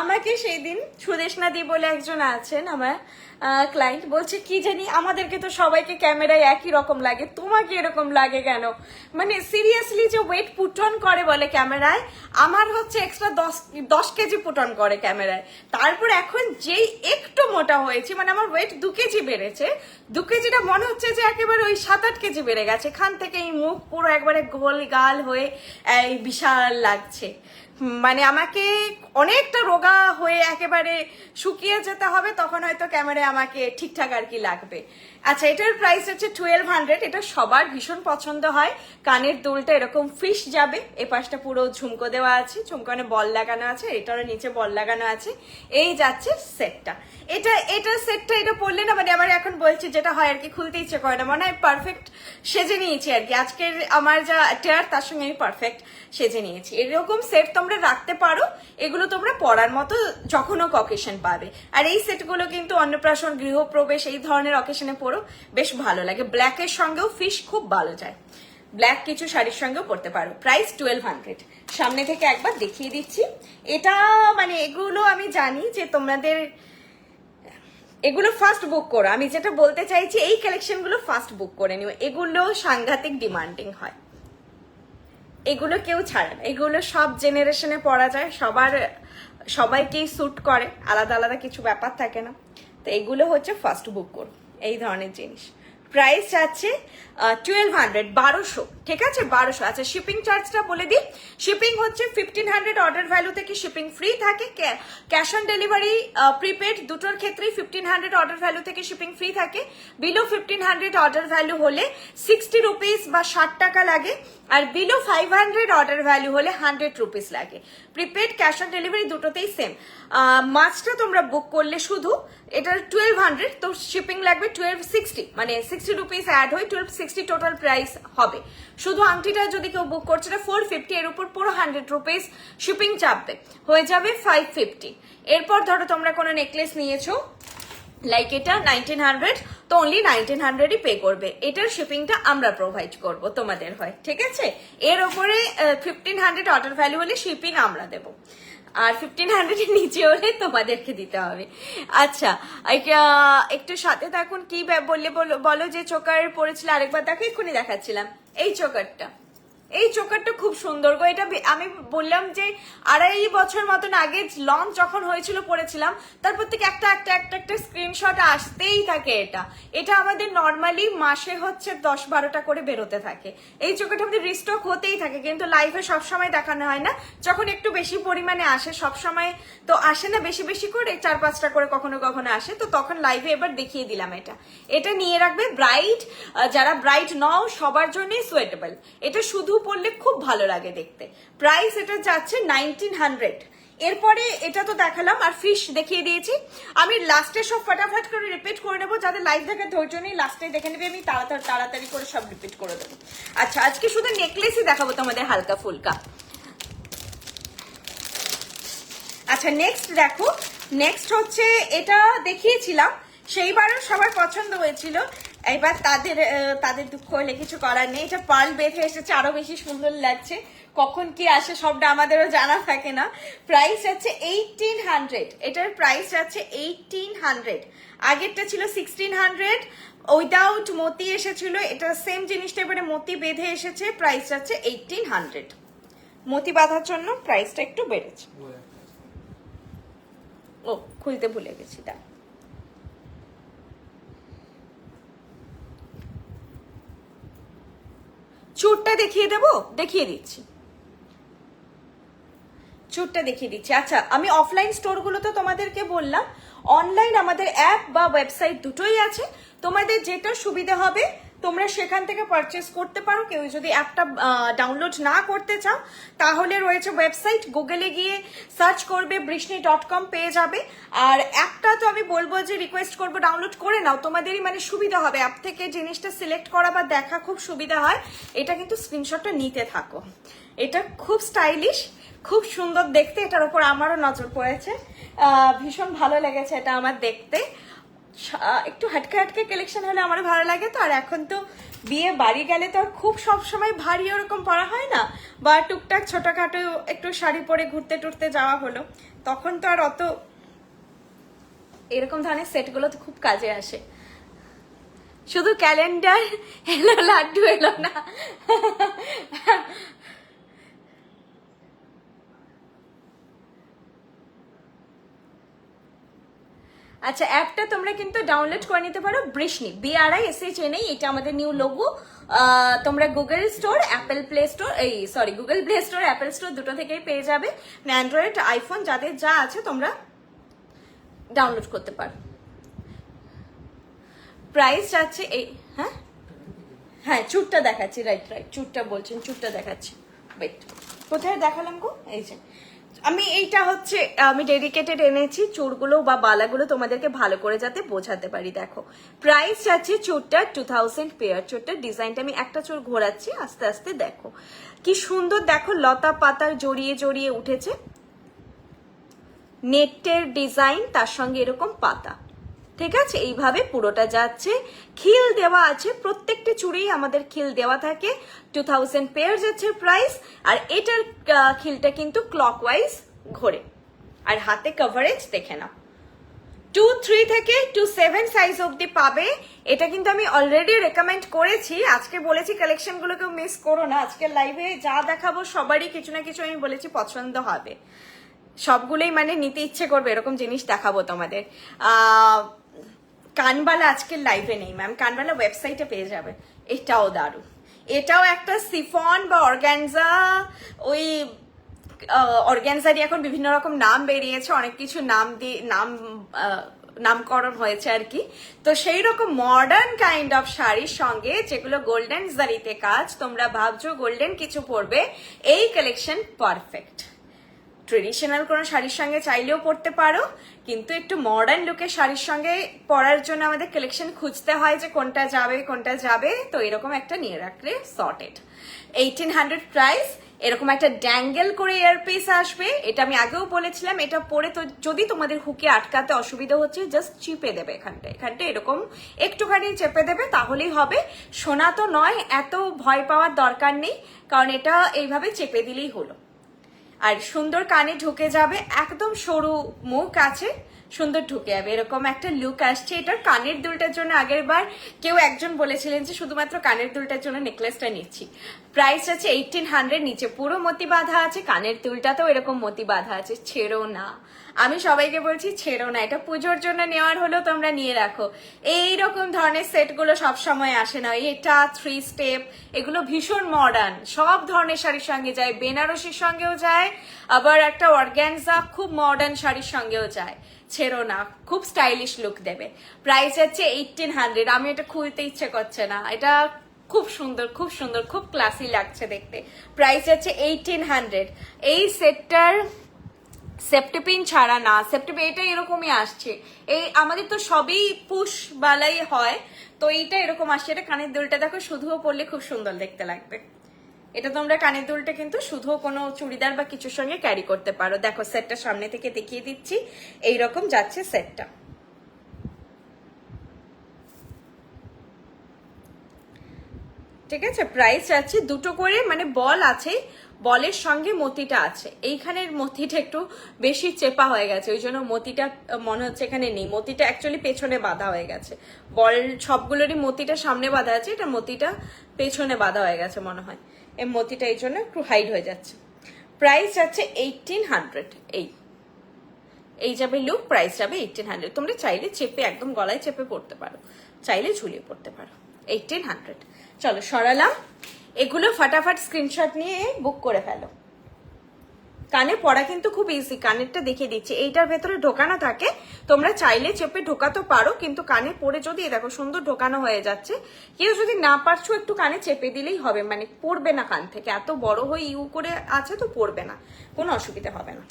আমাকে সেই দিন সুদেশনা দি বলে একজন আছেন আমার ক্লায়েন্ট, বলছে কি জানি আমাদেরকে তো সবাইকে ক্যামেরায় একই রকম লাগে, তোমাকে এরকম লাগে কেন? মানে সিরিয়াসলি যে ওয়েট পুট অন করে বলে ক্যামেরায়, আমার হচ্ছে এক্সট্রা 10 কেজি পুট অন করে ক্যামেরায়। তারপর এখন যেই একটু মোটা হয়েছি, মানে আমার ওয়েট 2 কেজি বেড়েছে, 2 কেজিটা মনে হচ্ছে যে একেবারে ওই 7-8 কেজি বেড়ে গেছে। এখান থেকে এই মুখ পুরো একবারে গোল গাল হয়ে এই বিশাল লাগছে। মানে আমাকে অনেকটা রোগা হয়ে একেবারে শুকিয়ে যেতে হবে, তখন হয়তো ক্যামেরায় আমাকে ঠিকঠাক আর কি লাগবে। আচ্ছা, এটার প্রাইস হচ্ছে 1200। এটা সবার ভীষণ পছন্দ হয়। কানের দুলটা এরকম ফিশ যাবে, এ পাশটা পুরো ঝুমকো দেওয়া আছে, ঝুমকোনে বল লাগানো আছে, এটারও নিচে বল লাগানো আছে। এই যাচ্ছে সেটটা। এটা সেটটা এটা পরলে না মানে আমার এখন বলছি যেটা হয় আর কি, খুলতে ইচ্ছে করে না, মনে হয় পারফেক্ট সেজে নিয়েছি আর কি। আজকের আমার যা টেয়ার তার সঙ্গে আমি পারফেক্ট সেজে নিয়েছি। এরকম সেট তোমরা রাখতে পারো, এগুলো তোমরা পরার মতো যখন হোক অকেশন পাবে। আর এই সেটগুলো কিন্তু অন্নপ্রাশন, গৃহপ্রবেশ এই ধরনের অকেশনে পরো, বেশ ভালো লাগে। ব্ল্যাকের সঙ্গেও ফিশ খুব ভালো যায়, ব্ল্যাক কিছু শাড়ির সঙ্গেও পরতে পারো। প্রাইস 1200। সামনে থেকে একবার দেখিয়ে দিচ্ছি। এটা মানে এগুলো আমি জানি যে তোমাদের এগুলো ফার্স্ট বুক করো। আমি যেটা বলতে চাইছি এই কালেকশনগুলো ফার্স্ট বুক করে নিও, এগুলো সাংঘাতিক ডিমান্ডিং হয়, এগুলো কেউ ছাড়ে না, এগুলো সব জেনারেশনে পরা যায়, সবাইকেই স্যুট করে, আলাদা আলাদা কিছু ব্যাপার থাকে না। তো এগুলো হচ্ছে ফার্স্ট বুক করো এই ধরনের জিনিস। প্রাইস আছে 1200, 1200, ঠিক আছে 1200। আচ্ছা, শিপিং চার্জটা বলে দিই। শিপিং হচ্ছে 1500 অর্ডার ভ্যালু থেকে শিপিং ফ্রি থাকে। ক্যাশ অন ডেলিভারি প্রিপেড দুটোর ক্ষেত্রেই 1500 অর্ডার ভ্যালু থেকে শিপিং ফ্রি থাকে। বিলো 1500 অর্ডার ভ্যালু হলে 60 রুপিস বা 60 টাকা লাগে, আর বিলো 500 অর্ডার ভ্যালু হলে 100 রুপিস লাগে। প্রিপেড ক্যাশ অন ডেলিভারি দুটোতেই সেম। মাছটা তোমরা বুক করলে শুধু এটার 1200, তো শিপিং লাগবে 1260, মানে 60 রুপিস অ্যাড হয়ে 1260 টোটাল প্রাইস হবে। শুধু আংটিটা যদি কেউ বুক করছে এটা 450, এর উপর পুরো 100 রুপিস শিপিং চাপবে, হয়ে যাবে 550। এরপর ধরো তোমরা কোনো নেকলেস নিয়েছো লাইক এটা 1900, তো অনলি 1900ই পে করবে, এটার শিপিংটা আমরা প্রোভাইড করব তোমাদের হয়, ঠিক আছে। এর ওপরে 1500 অর্ডার ভ্যালু হলে শিপিং আমরা দেবো, আর 1500 এর নিচে হলে তোমাদেরকে দিতে হবে। আচ্ছা, একটু সাথে থাকুন। কি বললে বলো যে চোকার পরেছিল, আরেকবার দেখো, এক্ষুনি দেখাচ্ছিলাম এই চোকারটা। এই চোকারটা খুব সুন্দর গো, এটা আমি বললাম যে 2.5 বছর মতন আগে লঞ্চ যখন হয়েছিল পড়েছিলাম, তারপর থেকে একটা স্ক্রিনশট আসতেই থাকে। এটা আমাদের নর্মালি মাসে হচ্ছে 10-12টা করে বেরোতে থাকে। এই চোকারটা আমাদের রিস্টক হতেই থাকে, কিন্তু লাইভে সবসময় দেখানো হয় না। যখন একটু বেশি পরিমাণে আসে, সবসময় তো আসে না বেশি বেশি করে, 4-5টা করে কখনো কখনো আসে, তো তখন লাইভে এবার দেখিয়ে দিলাম। এটা নিয়ে রাখবে ব্রাইড, যারা ব্রাইড নও সবার জন্যই সুয়েটেবল। এটা শুধু পরলে খুব ভালো লাগে দেখতে। প্রাইস এটা যাচ্ছে 1900। এরপরে এটা তো দেখালাম, আর ফিশ দেখিয়ে দিয়েছি। আমি লাস্টে সব ফটাফট করে রিপিট করে নেবো, যাদের লাইভ দেখার ধৈর্য নেই লাস্টে দেখে নেবে, আমি তাড়াতাড়ি করে সব রিপিট করে দেবো। আচ্ছা, আজকে শুধু নেকলেসই দেখাবো তোমাদের হালকা ফুলকা। আচ্ছা, নেক্সট দেখো, নেক্সট হচ্ছে এটা দেখিয়েছিলাম, সেইবারও সবার পছন্দ হয়েছিল। এবার তাদের দুঃখ হলে কিছু করার নেই। এটা পার্ল বেঁধে এসেছে, আরো বেশি সুন্দর লাগছে। কখন কি আসে সবটা আমাদেরও জানা থাকে না। প্রাইস আছে 1800, এটার প্রাইস আছে 1800। আগেরটা ছিল 1600 উইদাউট মতি এসেছিল, এটা সেম জিনিসটা এবারে মতি বেঁধে এসেছে। প্রাইস আছে 1800। মতি বাঁধার জন্য প্রাইসটা একটু বেড়েছে। ও, খুলতে ভুলে গেছি, তা চুরটা দেখিয়ে দেবো, দেখিয়ে দিচ্ছি, চুরটা দেখিয়ে দিচ্ছি। আচ্ছা, আমি অফলাইন স্টোরগুলো তো তোমাদেরকে বললাম, অনলাইন আমাদের অ্যাপ বা ওয়েবসাইট দুটোই আছে। তোমাদের যেটা সুবিধা হবে তোমরা সেখান থেকে পারচেস করতে পারো। কেউ যদি অ্যাপটা ডাউনলোড না করতে চাও তাহলে রয়েছে ওয়েবসাইট, গুগলে গিয়ে সার্চ করবে বৃষ্ণি.com, পেয়ে যাবে। আর অ্যাপটা তো আমি বলবো যে রিকোয়েস্ট করবো ডাউনলোড করে নাও, তোমাদেরই মানে সুবিধা হবে, অ্যাপ থেকে জিনিসটা সিলেক্ট করা বা দেখা খুব সুবিধা হয়। এটা কিন্তু স্ক্রিনশটটা নিতে থাকো, এটা খুব স্টাইলিশ, খুব সুন্দর দেখতে। এটার উপর আমারও নজর পড়েছে, ভীষণ ভালো লেগেছে এটা আমার দেখতে। একটু হাটকে হাটকে কালেকশন হলে আমার ভালো লাগে। তো আর এখন তো বিয়ে বাড়ি গেলে তো আর খুব সবসময় ভারী ওরকম পরা হয় না, বা টুকটাক ছোটখাটো একটু শাড়ি পরে ঘুরতে টুরতে যাওয়া হলো, তখন তো আর অত এরকম ধরনের সেটগুলো তো খুব কাজে আসে। শুধু ক্যালেন্ডার এলো, লাড্ডু এলো না। আচ্ছা, অ্যাপটা তোমরা কিন্তু ডাউনলোড করে নিতে পারো, বৃষ্ণি, BRISHNI, এটা আমাদের নিউ লোগো। তোমরা Google store, Apple play store, Google play store, Apple store দুটো থেকেই পেয়ে যাবে। অ্যান্ড্রয়েড, আইফোন যাদের যা আছে তোমরা ডাউনলোড করতে পারো। প্রাইস যাচ্ছে এই, হ্যাঁ হ্যাঁ চুটটা দেখাচ্ছি, রাইট চুটটা বলছেন, চুটটা দেখাচ্ছি। ওয়েট, কোথায় দেখালাম গো? এই যে আমি এইটা হচ্ছে আমি ডেডিকেটেড এনেছি চুড়গুলো বা বালাগুলো তোমাদেরকে ভালো করে যাতে বোঝাতে পারি। দেখো প্রাইস যাচ্ছে চুড়টা 2000 পেয়ার। চুড়টার ডিজাইনটা আমি একটা চুড় ঘোরাচ্ছি আস্তে আস্তে, দেখো কি সুন্দর, দেখো লতা পাতার জড়িয়ে জড়িয়ে উঠেছে, নেটের ডিজাইন, তার সঙ্গে এরকম পাতা, ঠিক আছে? এইভাবে পুরোটা যাচ্ছে, খিল দেওয়া আছে, প্রত্যেকটা চুড়ি আমাদের খিল দেওয়া থাকে। 2000 পেয়ার যাচ্ছে প্রাইস। আর এটার খিলটা কিন্তু ক্লকওয়াইজ ঘোরে। আর হাতে কভারেজ দেখে নাও, 2-3 থেকে 2-7 সাইজ অব্দি পাবে। এটা কিন্তু আমি অলরেডি রেকমেন্ড করেছি, আজকে বলেছি কালেকশন গুলোকেও মিস করো না। আজকের লাইভে যা দেখাবো সবারই কিছু না কিছু আমি বলেছি পছন্দ হবে, সবগুলোই মানে নিতে ইচ্ছে করবে এরকম জিনিস দেখাবো তোমাদের। কানবালা আজকের লাইভে নেই ম্যাম, কানবালা ওয়েবসাইটে পেয়ে যাবে। এটাও দারুণ, এটাও একটা সিফন বা অর্গানজা, ওই অর্গানজারই এখন বিভিন্ন রকম নাম বেরিয়েছে, অনেক কিছু নাম দিয়ে নামকরণ হয়েছে আর কি। তো সেই রকম মডার্ন কাইন্ড অফ শাড়ির সঙ্গে যেগুলো গোল্ডেন জারিতে কাজ, তোমরা ভাবছো গোল্ডেন কিছু পরবে, এই কালেকশন পারফেক্ট। ট্রেডিশনাল কোনো শাড়ির সঙ্গে চাইলেও পরতে পারো, কিন্তু একটু মডার্ন লুকের শাড়ির সঙ্গে পরার জন্য আমাদের কালেকশন খুঁজতে হয় যে কোনটা যাবে। তো এরকম একটা নিয়ে রাখলে সর্টেড। 1800 প্রাইস। এরকম একটা ড্যাঙ্গেল করে ইয়ারপিস আসবে, এটা আমি আগেও বলেছিলাম। এটা পরে তো যদি তোমাদের হুকে আটকাতে অসুবিধা হচ্ছে, জাস্ট চিপে দেবে এখানটা এরকম একটুখানি চেপে দেবে, তাহলেই হবে। সোনা তো নয়, এত ভয় পাওয়ার দরকার নেই, কারণ এটা এইভাবে চেপে দিলেই হলো। আর সুন্দর কানে ঢুকে যাবে, একদম সরু মুখ আছে, সুন্দর ঢুকে যাবে, এরকম একটা লুক আসছে। এটার কানের দুলটার জন্য আগের বার কেউ একজন বলেছিলেন যে শুধুমাত্র কানের দুলটার জন্য নেকলেসটা নিচ্ছি। প্রাইস আছে 1800, নিচে পুরো মতি বাঁধা আছে, কানের দুলটাতেও এরকম মতি বাঁধা আছে। ছেড়ো না, আমি সবাইকে বলছি ছেড়ো না, এটা পুজোর জন্য নেওয়ার হলেও তোমরা নিয়ে রাখো। এইরকম ধরনের সেটগুলো সবসময় আসে না, এটা 3 স্টেপ, এগুলো ভীষণ মডার্ন, সব ধরনের শাড়ির সঙ্গে যায়, বেনারসির সঙ্গেও যায়, আবার একটা অর্গানজা খুব মডার্ন শাড়ির সঙ্গেও যায়। ছেড়ো না, খুব স্টাইলিশ লুক দেবে। প্রাইস হচ্ছে 1800। আমি এটা খুলতে ইচ্ছে করছে না, এটা খুব সুন্দর, খুব সুন্দর, খুব ক্লাসি লাগছে দেখতে। প্রাইস হচ্ছে 1800। এই সেটটার সেপ্টেপিন ছাড়া না, সেপ্টেপিন এটা এরকমই আসছে। এই আমাদের তো সবই পুশ বালাই হয়, তো এইটা এরকম আসছে। এটা কানের দুলটা দেখো, শুধুও পরলে খুব সুন্দর দেখতে লাগবে। এটা তোমরা কানের দুলটা কিন্তু শুধুও কোনো চুড়িদার বা কিছুর সঙ্গে ক্যারি করতে পারো। দেখো সেটটা সামনে থেকে দেখিয়ে দিচ্ছি, এইরকম যাচ্ছে সেটটা। ঠিক আছে, প্রাইস আছে দুটো করে, মানে বল আছে, বলের সঙ্গে মতিটা আছে। এইখানের মতিটা একটু বেশি চেপা হয়ে গেছে, ওই জন্য মতিটা মনে হচ্ছে এখানে নেই। মতিটা অ্যাকচুয়ালি পেছনে বাঁধা হয়ে গেছে, বল সবগুলোরই মতিটা সামনে বাঁধা আছে, এটা মতিটা পেছনে বাঁধা হয়ে গেছে মনে হয়। এই মতিটা এই জন্য একটু হাইড হয়ে যাচ্ছে। প্রাইস যাচ্ছে 1800। এই যাবে লুক, প্রাইস যাবে 1800। তোমরা চাইলে চেপে একদম গলায় চেপে পড়তে পারো, চাইলে ঝুলিয়ে পড়তে পারো। 1800। চলো সরালাম, এগুলো ফাটাফাট স্ক্রিনশট নিয়ে বুক করে ফেলো। কানে পড়া কিন্তু খুব ইজি, কানেরটা দেখিয়ে দিচ্ছি, এইটার ভেতরে ঢোকানো থাকে, তোমরা চাইলে চেপে ঢোকাতে পারো, কিন্তু কানে পড়ে যদি দেখো সুন্দর ঢোকানো হয়ে যাচ্ছে। কেউ যদি না পারছো একটু কানে চেপে দিলেই হবে, মানে পড়বে না কান থেকে, এত বড় হয়ে ইউ করে আছে তো পড়বে না, কোনো অসুবিধা হবে না।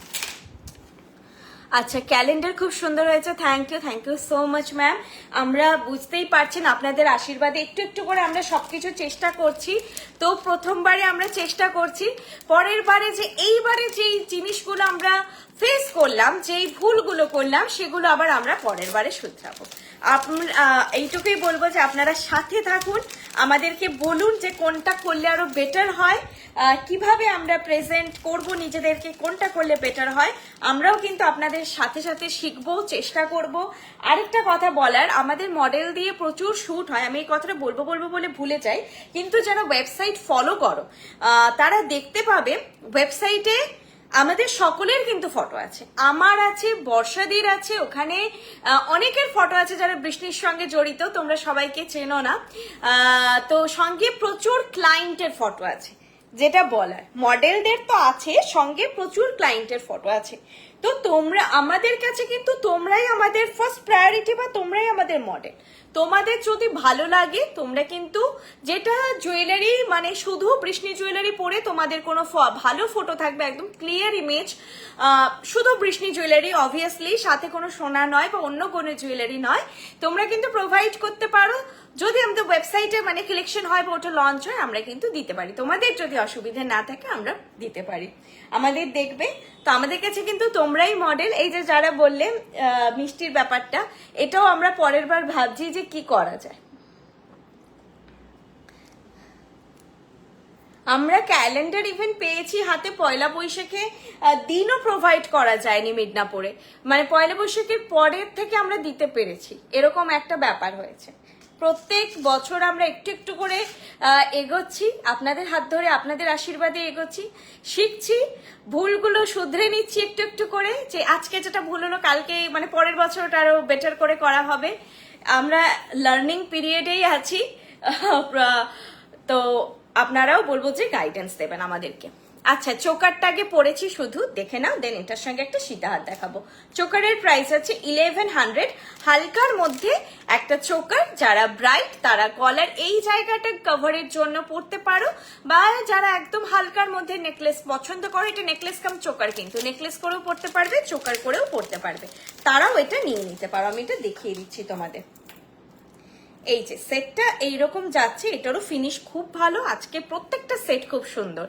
আচ্ছা, ক্যালেন্ডার খুব সুন্দর হয়েছে, thank you so much ma'am. আমরা বুঝতেই পারছেন আপনাদের আশীর্বাদে একটু একটু করে আমরা সবকিছু চেষ্টা করছি। তো প্রথমবারে আমরা চেষ্টা করছি, পরের বারে যে এইবারে যেই জিনিসগুলো আমরা ফেস করলাম, যেই ভুলগুলো করলাম, সেগুলো আবার আমরা পরের বারে শুধরাবো। এইটুকুই বলবো যে আপনারা সাথে থাকুন, আমাদেরকে বলুন যে কোনটা করলে আরো বেটার হয়, কিভাবে আমরা প্রেজেন্ট করব নিজেদেরকে, কোনটা করলে বেটার হয়। আমরাও কিন্তু আপনাদের সাথে সাথে শিখবো, চেষ্টা করব। আরেকটা কথা বলার, আমাদের মডেল দিয়ে প্রচুর শুট হয়, আমি এই কথাটা বলবো বলে ভুলে যাই, কিন্তু যারা ওয়েবসাইট ফলো করো তারা দেখতে পাবে ওয়েবসাইটে আমাদের সকলের কিন্তু ফটো আছে, আমার আছে, বর্ষাদির আছে, ওখানে অনেকের ফটো আছে যারা বৃষ্টির সঙ্গে জড়িত, তোমরা সবাইকে চেনো না। তো সঙ্গে প্রচুর ক্লায়েন্টের ফটো আছে, যেটা বলার মডেলদের তো আছে, সঙ্গে প্রচুর ক্লায়েন্টের ফটো আছে। তো তোমরা আমাদের কাছে কিন্তু তোমরাই আমাদের ফার্স্ট প্রায়োরিটি, বা তোমরাই আমাদের মডেল। তোমাদের যদি ভালো লাগে তোমরা কিন্তু যেটা জুয়েলারি মানে শুধু বৃষ্টি জুয়েলারি পরে তোমাদের কোনো ভালো ফটো থাকবে, একদম ক্লিয়ার ইমেজ, শুধু বৃষ্টি জুয়েলারি অবভিয়াসলি, সাথে কোনো সোনা নয় বা অন্য কোনো জুয়েলারি নয়, তোমরা কিন্তু প্রোভাইড করতে পারো। যদি আমাদের ওয়েবসাইটে মানে কালেকশন হয় বা ওটা লঞ্চ হয় আমরা কিন্তু দিতে পারি, তোমাদের যদি অসুবিধা না থাকে আমরা দিতে পারি, আমাদের দেখবে। তো আমাদের কাছে কিন্তু তোমরাই মডেল। এই যে যারা বললে মিষ্টির ব্যাপারটা, এটাও আমরা পরের বার ভাবছি যে কি করা যায়। আমরা ক্যালেন্ডার ইভেন্ট পেয়েছি হাতে, পয়লা বৈশাখে দিনও প্রোভাইড করা যায়নি মিডনাপুরে, মানে পয়লা বৈশাখের পরের থেকে আমরা দিতে পেরেছি, এরকম একটা ব্যাপার হয়েছে। প্রত্যেক বছর আমরা একটু একটু করে এগোচ্ছি, আপনাদের হাত ধরে আপনাদের আশীর্বাদে এগোচ্ছি, শিখছি, ভুলগুলো শুধরে নিচ্ছি একটু একটু করে, যে আজকে যেটা ভুল হলো কালকে মানে পরের বছর ওটা আরো বেটার করে করা হবে। আমরা লার্নিং পিরিয়ডেই আছি। তো আপনারাও বলবো যে গাইডেন্স দেবেন আমাদেরকে। আচ্ছা, চোকারটা আগে পড়েছি, শুধু দেখে নাও, দেন এটার সঙ্গে একটা সীতাহার দেখাবো। চোকারের প্রাইস আছে 1100, হালকার মধ্যে একটা চোকার। যারা ব্রাইট তারা গলার এই জায়গাটা কভারের জন্য পড়তে পারো, বা যারা একদম হালকার মধ্যে নেকলেস পছন্দ করো, এটা নেকলেস কাম চোকার, কিন্তু নেকলেস করেও পড়তে পারবে, চোকার করেও পড়তে পারবে, তারাও এটা নিয়ে নিতে পারো। আমি এটা দেখিয়ে দিচ্ছি তোমাদের। এই যে সেটটা এইরকম যাচ্ছে, এটারও ফিনিশ খুব ভালো, আজকে প্রত্যেকটা সেট খুব সুন্দর,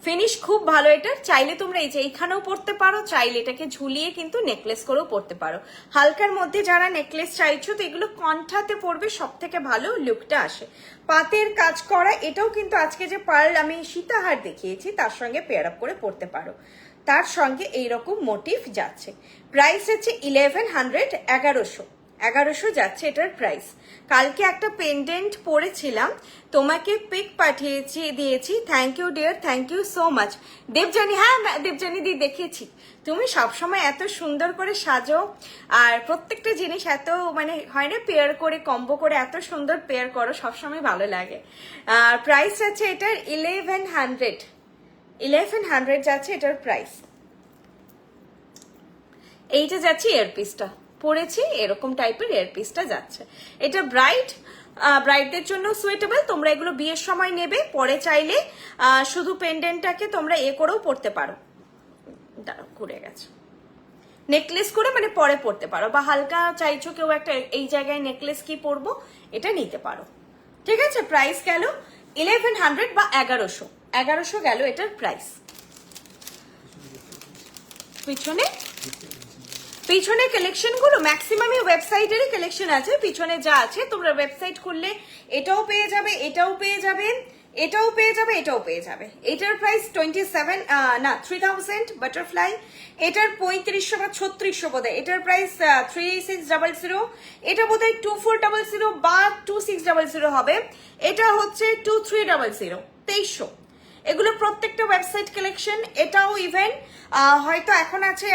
ফিনিশ খুব ভালো এটার। চাইলে তোমরা এই যে এইখানেও পড়তে পারো, চাইলে এটাকে ঝুলিয়ে কিন্তু নেকলেস করেও পড়তে পারো। হালকার মধ্যে যারা নেকলেস চাইছো, তো এগুলো কণ্ঠাতে পড়বে, সব থেকে ভালো লুকটা আসে। পাতের কাজ করা, এটাও কিন্তু আজকে যে পার্ল আমি সীতাহার দেখিয়েছি তার সঙ্গে পেয়ার আপ করে পড়তে পারো, তার সঙ্গে এইরকম মোটিভ যাচ্ছে। প্রাইস হচ্ছে 1100, 1100 যাচ্ছে এটার প্রাইস। কালকে একটা পেন্ডেন্ট পরেছিলাম, তোমাকে পিক পাঠিয়েছি দিয়েছি, thank you dear, thank you so much. Debjani, হ্যাঁ দেবজানি দি দেখেছি, তুমি সবসময় এত সুন্দর করে সাজো, আর প্রত্যেকটা জিনিস এত মানে হয় না পেয়ার করে কম্বো করে এত সুন্দর পেয়ার করো, সবসময় ভালো লাগে। আর প্রাইস আছে এটার 1100 যাচ্ছে এটার প্রাইস। এইটা যাচ্ছে ইয়ারপিসটা পরেছি, এরকম টাইপের ইয়ারপিসটা যাচ্ছে। এটা ব্রাইডদের জন্য সুইটেবল, তোমরা এগুলো বিয়ের সময় নেবে, পরে চাইলে শুধু পেন্ডেন্টটাকে তোমরা করেও পড়তে পারো। দাঁড়াও, ঘুরে গেছে, নেকলেস করে মানে পরে পড়তে পারো, বা হালকা চাইছো কেউ একটা এই জায়গায় নেকলেস কি পরবো, এটা নিতে পারো। ঠিক আছে, প্রাইস গেল 1100 বা 1100 গেল এটার প্রাইস। পিছনে কালেকশন গুলো ম্যাক্সিমামই ওয়েবসাইটেরই কালেকশন আছে, পিছনে যা আছে তোমরা ওয়েবসাইট খুললে এটাও পেয়ে যাবে, এটাও পেয়ে যাবে, এটাও পেয়ে যাবে, এটাও পেয়ে যাবে। এটার প্রাইস 3000 বাটারফ্লাই, এটার 3500 বা 3600 বোধহয়, এটার প্রাইস 3600, এটা বোধহয় 2400 বা 2600 হবে, এটা হচ্ছে 2300, 2300। এগুলো প্রত্যেকটা ওয়েবসাইট কালেকশন, এটাও ইভেন হয়তো এখন আছে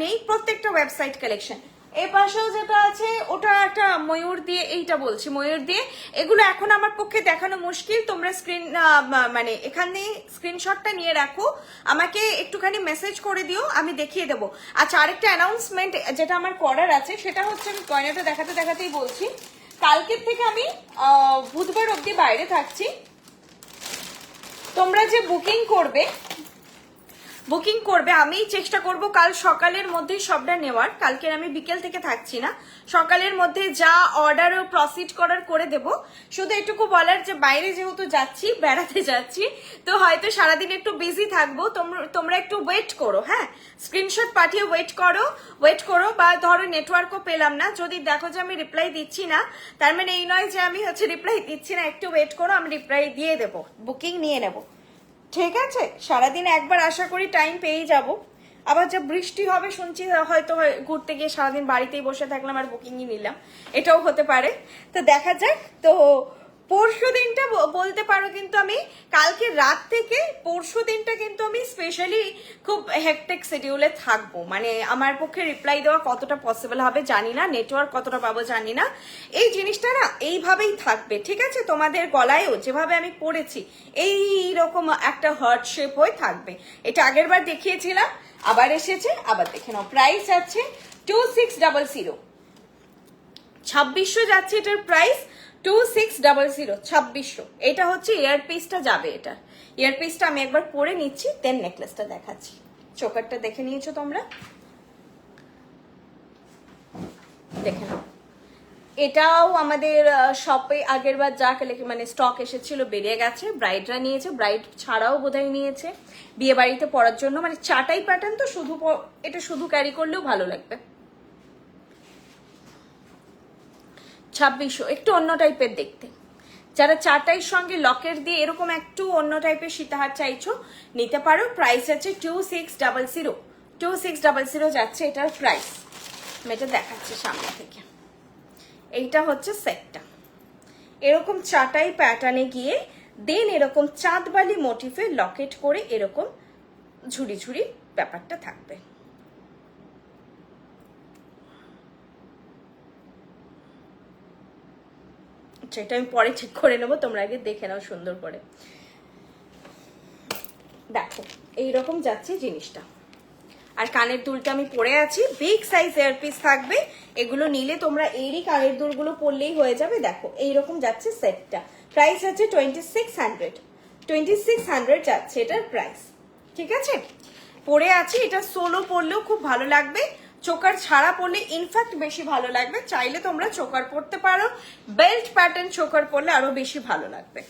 নেই, প্রত্যেকটা ওয়েবসাইট কালেকশন। এই পাশেও যেটা আছে ওটা একটা ময়ূর দিয়ে, এইটা বলছি ময়ূর দিয়ে, এগুলো এখন আমার পক্ষে দেখানো মুশকিল, তোমরা মানে এখানে স্ক্রিনশটটা নিয়ে রাখো, আমাকে একটুখানি মেসেজ করে দিও, আমি দেখিয়ে দেবো। আচ্ছা, আরেকটা অ্যানাউন্সমেন্ট যেটা আমার করার আছে, সেটা হচ্ছে আমি গয়নাটা দেখাতেই বলছি, কালকের থেকে আমি বুধবার অবধি বাইরে থাকছি। তোমরা যে বুকিং করবে আমি চেষ্টা করব কাল সকালের মধ্যে সবটা নেওয়ার, কালকে আমি বিকেল থেকে থাকছি না, সকালের মধ্যে যা অর্ডার ও প্রসিড করার করে দেব। শুধু এটুকু বলার যে বাইরে যেহেতু যাচ্ছি, বেড়াতে যাচ্ছি, তো হয়তো সারাদিন একটু বিজি থাকবো, তোমরা একটু ওয়েট করো, হ্যাঁ স্ক্রিনশট পাঠিয়ে ওয়েট করো, বা ধরো নেটওয়ার্কও পেলাম না, যদি দেখো যে আমি রিপ্লাই দিচ্ছি না, তার মানে এই নয় যে আমি রিপ্লাই দিচ্ছি না, একটু ওয়েট করো, আমি রিপ্লাই দিয়ে দেবো, বুকিং নিয়ে নেবো। ঠিক আছে, সারাদিন একবার আশা করি টাইম পেয়ে যাব। আবার যা বৃষ্টি হবে শুনছি, হয়তো ঘুরতে গিয়ে সারাদিন বাড়িতেই বসে থাকলাম আর বুকিংই নিলাম, এটাও হতে পারে, তো দেখা যাক। তো পরশু দিনটা বলতে পারো, কিন্তু আমি কালকে রাত থেকে পরশু দিনটা কিন্তু আমি স্পেশালি খুব হেক্টিক শিডিউলে থাকবো, মানে আমার পক্ষে রিপ্লাই দেওয়া কতটা পসিবল হবে জানি না, নেটওয়ার্ক কতটা পাবো জানি না। এই জিনিসটা না এইভাবেই থাকবে, ঠিক আছে? তোমাদের গলায়ও যেভাবে আমি পড়েছি এই রকম একটা হার্ট শেপ হয়ে থাকবে। এটা আগের বার দেখিয়েছিলাম, আবার এসেছে, আবার দেখে নাও। প্রাইস আছে 2600, 2600 যাচ্ছে এটার প্রাইস, 2600, 2600। এটা হচ্ছে ইয়ারপিসটা যাবে, এটা ইয়ারপিসটা আমি একবার পরে নিচ্ছি, দেন নেকলেসটা দেখাচ্ছি। চোকারটা দেখে নিয়েছো তোমরা, দেখে নাও। এটাও আমাদের শপে আগের বার যা মানে স্টক এসেছিল বেরিয়ে গেছে, ব্রাইডরা নিয়েছে, ব্রাইড ছাড়াও বোধহয় নিয়েছে বিয়ে বাড়িতে পরার জন্য, মানে চাটাই প্যাটার্ন তো, শুধু এটা শুধু ক্যারি করলেও ভালো লাগবে। 2600, একটু অন্য টাইপের দেখতে। যারা চাটাইয়ের সঙ্গে লকেট দিয়ে এরকম একটু অন্য টাইপের সীতাহার চাইছো নিতে পারো। প্রাইস আছে 2600, 2600 যাচ্ছে এটার প্রাইস। আমি এটা দেখাচ্ছি সামনে থেকে। এইটা হচ্ছে সেটটা, এরকম চাটাই প্যাটার্নে গিয়ে দেন এরকম চাঁদবালি মোটিফে লকেট করে এরকম ঝুড়ি ঝুড়ি ব্যাপারটা থাকবে। এটা আমি পরে ঠিক করে নেবো, তোমরা আগে দেখে নাও সুন্দর করে। দেখো এইরকম যাচ্ছে জিনিসটা, আর কানের দুলটা আমি পরে আছি, বিগ সাইজ এয়ারপিস থাকবে। এগুলো নিলে তোমরা এরই কানের দুলগুলো পরলেই হয়ে যাবে। দেখো এইরকম যাচ্ছে সেটটা, প্রাইস আছে 2600, 2600 যাচ্ছে এটার প্রাইস, ঠিক আছে? পরে আছি, এটা সোলো পরলেও খুব ভালো লাগবে, চোকার ছাড়া পরলে ইনফ্যাক্ট বেশি ভালো লাগবে। চাইলে তোমরা চোকার পরতে পারো, বেল্ট প্যাটার্ন চোকার পরলে আরো বেশি ভালো লাগবে।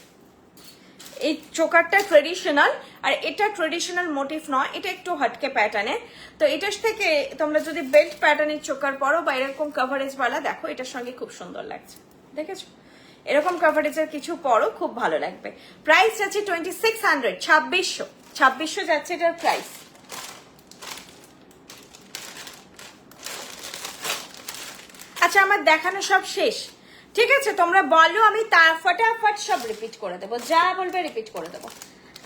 এই চোকারটা ট্রেডিশনাল, আর এটা ট্রেডিশনাল মোটিভ নয়, এটা একটু হটকে প্যাটার্নের। তো এটার থেকে তোমরা যদি বেল্ট প্যাটার্নের চোকার পরো বা এরকম কাভারেজ বালা, দেখো এটার সঙ্গে খুব সুন্দর লাগছে, দেখেছো? এরকম কাভারেজের কিছু পরো, খুব ভালো লাগবে। প্রাইস আছে 2600, 2600 যাচ্ছে এটার প্রাইস। আচ্ছা, আমার দেখানো সব শেষ, ঠিক আছে? তোমরা বলো, আমি তার ফটাফট সব রিপিট করে দেবো, যা বলবে রিপিট করে দেবো।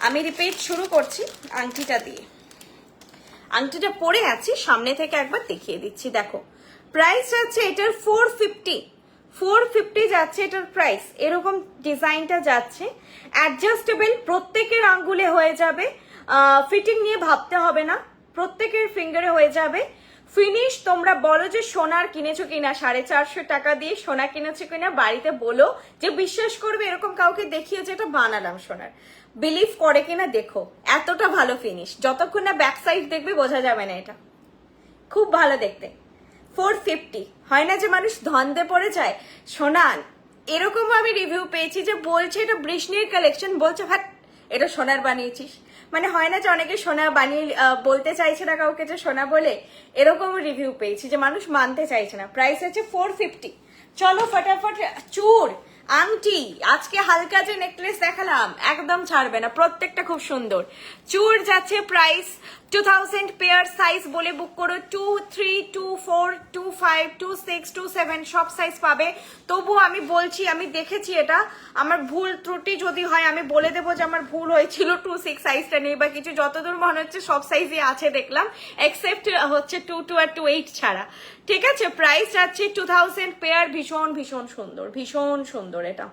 আমি রিপিট শুরু করছি আংটিটা দিয়ে। আংটিটা পরে আছি, সামনে থেকে একবার দেখিয়ে দিচ্ছি। দেখো প্রাইস আছে এটার 450 যাচ্ছে এটার প্রাইস। এরকম ডিজাইনটা যাচ্ছে, অ্যাডজাস্টেবল, প্রত্যেকের আঙ্গুলে হয়ে যাবে, ফিটিং নিয়ে ভাবতে হবে না, প্রত্যেকের ফিঙ্গারে হয়ে যাবে। ফিনিশ তোমরা বলো যে সোনার কিনেছো কিনা, 450 টাকা দিয়ে সোনা কিনেছো কিনা, বাড়িতে বলো, যে বিশ্বাস করবে এরকম কাউকে দেখিয়ে যেটা বানালাম সোনার, বিলিভ করে কিনা দেখো, এতটা ভালো ফিনিশ। যতক্ষণ না ব্যাক সাইড দেখবে বোঝা যাবে না, এটা খুব ভালো দেখতে। 450, হয় না যে মানুষ ধন্দে পড়ে যায় সোনা, এরকম আমি রিভিউ পেয়েছি যে বলছে এটা বৃষ্ণির কালেকশন, বলছে ভাট এটা সোনার বানিয়েছিস, মানে হয় না যে অনেকে সোনা বানিয়ে বলতে চাইছে না কাউকে যে সোনা বলে, এরকম রিভিউ পেয়েছি যে মানুষ মানতে চাইছে না। প্রাইস আছে 450। চলো ফটাফট চুর, আংটি, আজকে হালকা যে নেকলেস দেখালাম একদম ছাড়বে না, প্রত্যেকটা খুব সুন্দর। চুর যাচ্ছে প্রাইস 2000, পেয়ার সাইজ বলে বুক করো, 2, 3, 2, 4, 2, 5, 2, 6, 2, 7 সব সাইজ পাবে। তবু আমি বলছি, আমি দেখেছি, এটা আমার ভুল ত্রুটি যদি হয় আমি বলে দেবো যে আমার ভুল হয়েছিল, 2, 6 সাইজটা নেই বা কিছু, যতদূর মনে হচ্ছে সব সাইজই আছে দেখলাম, এক্সেপ্ট হচ্ছে 2, 2 আর 2, 8 ছাড়া, ঠিক আছে? প্রাইস যাচ্ছে 2000, পেয়ার ভীষণ ভীষণ সুন্দর, ভীষণ সুন্দর, এটা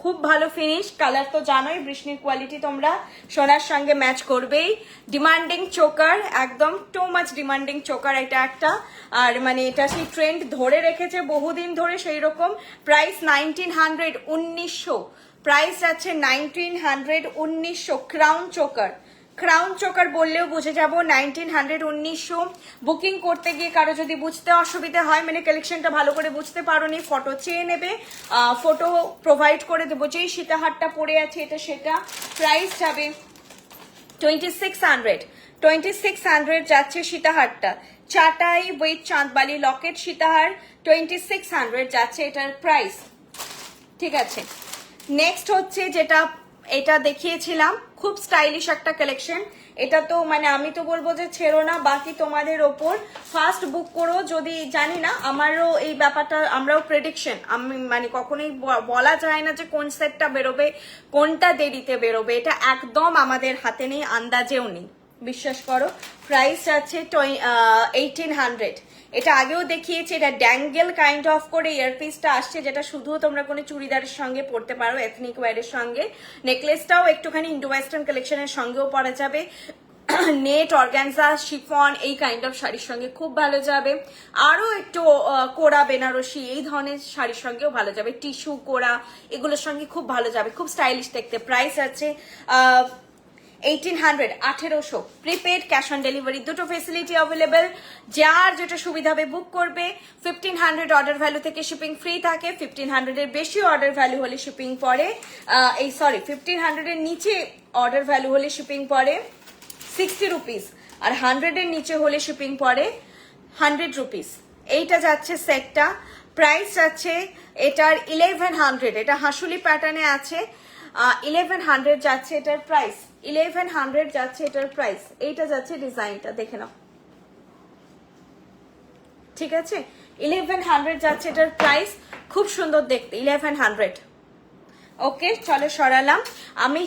খুব ভালো ফিনিশ। কালার তো জানোই, বৃষ্ণির কোয়ালিটি তোমরা সোনার সঙ্গে ম্যাচ করবেই। ডিমান্ডিং চোকার, একদম টু মাচ ডিমান্ডিং চোকার এটা একটা, আর মানে এটা সেই ট্রেন্ড ধরে রেখেছে বহুদিন ধরে সেই রকম। প্রাইস 1900, 1900, প্রাইস আছে 1900, 1900। ক্রাউন চোকার, ক্রাউন চোকার বললেও বুঝে যাবো, 1900, 1900। বুকিং করতে গিয়ে কারো যদি বুঝতে অসুবিধা হয়, মানে কালেকশনটা ভালো করে বুঝতে পারোনি, ফটো চেয়ে নেবে, ফটো প্রোভাইড করে দেবো। যেই সীতাহারটা পরে আছে এটা সেটা, প্রাইস যাবে 2600, 2600 যাচ্ছে সীতাহারটা। চাটাই উইথ চাঁদবালি লকেট সীতাহার, 2600 যাচ্ছে এটার প্রাইস, ঠিক আছে? নেক্সট হচ্ছে যেটা, এটা দেখিয়েছিলাম, খুব স্টাইলিশ একটা কালেকশন, এটা তো মানে আমি তো বলবো যে ছেড়ো না, বাকি তোমাদের ওপর, ফার্স্ট বুক করো। যদি জানি না, আমারও এই ব্যাপারটা, আমরাও প্রেডিকশন, আমি মানে কখনোই বলা যায় না যে কোন সেটটা বেরোবে, কোনটা দেরিতে বেরোবে, এটা একদম আমাদের হাতে নেই, আন্দাজেও নেই, বিশ্বাস করো। প্রাইস আছে 1800। এটা আগেও দেখিয়েছি, এটা ড্যাঙ্গেল কাইন্ড অফ করে ইয়ারপিসটা আসছে, যেটা শুধু তোমরা কোনো চুড়িদারের সঙ্গে পরতে পারো, এথনিক ওয়্যারের সঙ্গে। নেকলেসটাও একটুখানি ইন্ডো ওয়েস্টার্ন কালেকশনের সঙ্গেও পরা যাবে, নেট, অর্গানজা, শিফন এই কাইন্ড অফ শাড়ির সঙ্গে খুব ভালো যাবে। আরো একটু কোরা, বেনারসি এই ধরনের শাড়ির সঙ্গেও ভালো যাবে, টিস্যু, কোরা এগুলোর সঙ্গে খুব ভালো যাবে, খুব স্টাইলিশ দেখতে। প্রাইস আছে 1800, 1800। প্রিপেড, ক্যাশ অন ডেলিভারি দুটো ফেসিলিটি অ্যাভেলেবেল, যার যেটা সুবিধা হবে বুক করবে। 1500 অর্ডার ভ্যালু থেকে শিপিং ফ্রি থাকে, 1500 এর বেশি অর্ডার ভ্যালু হলে শিপিং পড়ে, 1500 এর নিচে অর্ডার ভ্যালু হলে শিপিং পড়ে 60 রুপিস, আর 100 এর নিচে হলে শিপিং পড়ে 100 রুপিস। এইটা যাচ্ছে সেটটা। প্রাইস আছে এটার 1100, এটা হাসুলি প্যাটার্নে আছে, 1100 যাচ্ছে এটার প্রাইস, 1100 যাচ্ছে এটার প্রাইস। এইটা যাচ্ছে ডিজাইনটা, দেখে নাও, ঠিক আছে? 1100 যাচ্ছে এটার প্রাইস, খুব সুন্দর দেখতে, 1100। ওকে, চলো সরালাম। আমি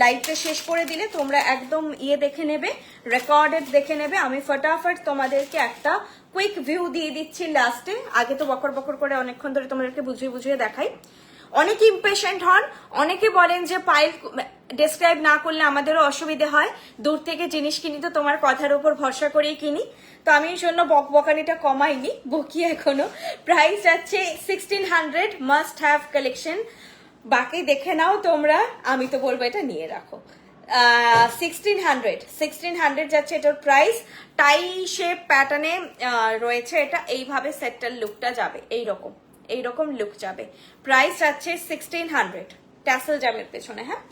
লাইভটা শেষ করে দিলে তোমরা একদম দেখে নেবে, রেকর্ডেড দেখে নেবে। আমি ফটাফট তোমাদেরকে একটা কুইক ভিউ দিয়ে দিচ্ছি লাস্টে। আগে তো বকর বকর করে অনেকক্ষণ ধরে তোমাদেরকে বুঝিয়ে বুঝিয়ে দেখাই। অনেকে ইম্পেশেন্ট হন, অনেকে বলেন যে পাইল ডেসক্রাইব না করলে আমাদেরও অসুবিধে হয়, দূর থেকে জিনিস কিনি তো তোমার কথার উপর ভরসা করেই কিনি, তো আমি এই জন্য বকবকানিটা কমাইনি, বকি এখনো। প্রাইস আছে 1600, মাস্ট হ্যাভ কালেকশন, বাকি দেখে নাও তোমরা, আমি তো বলবো এটা নিয়ে রাখো। 1600 যাচ্ছে এটার প্রাইস। টাই শেপ প্যাটার্নে রয়েছে এটা, এইভাবে সেটটার লুকটা যাবে, এইরকম লুক যাবে। প্রাইস আছে 1600, ট্যাসেল জামের পেছনে, হ্যাঁ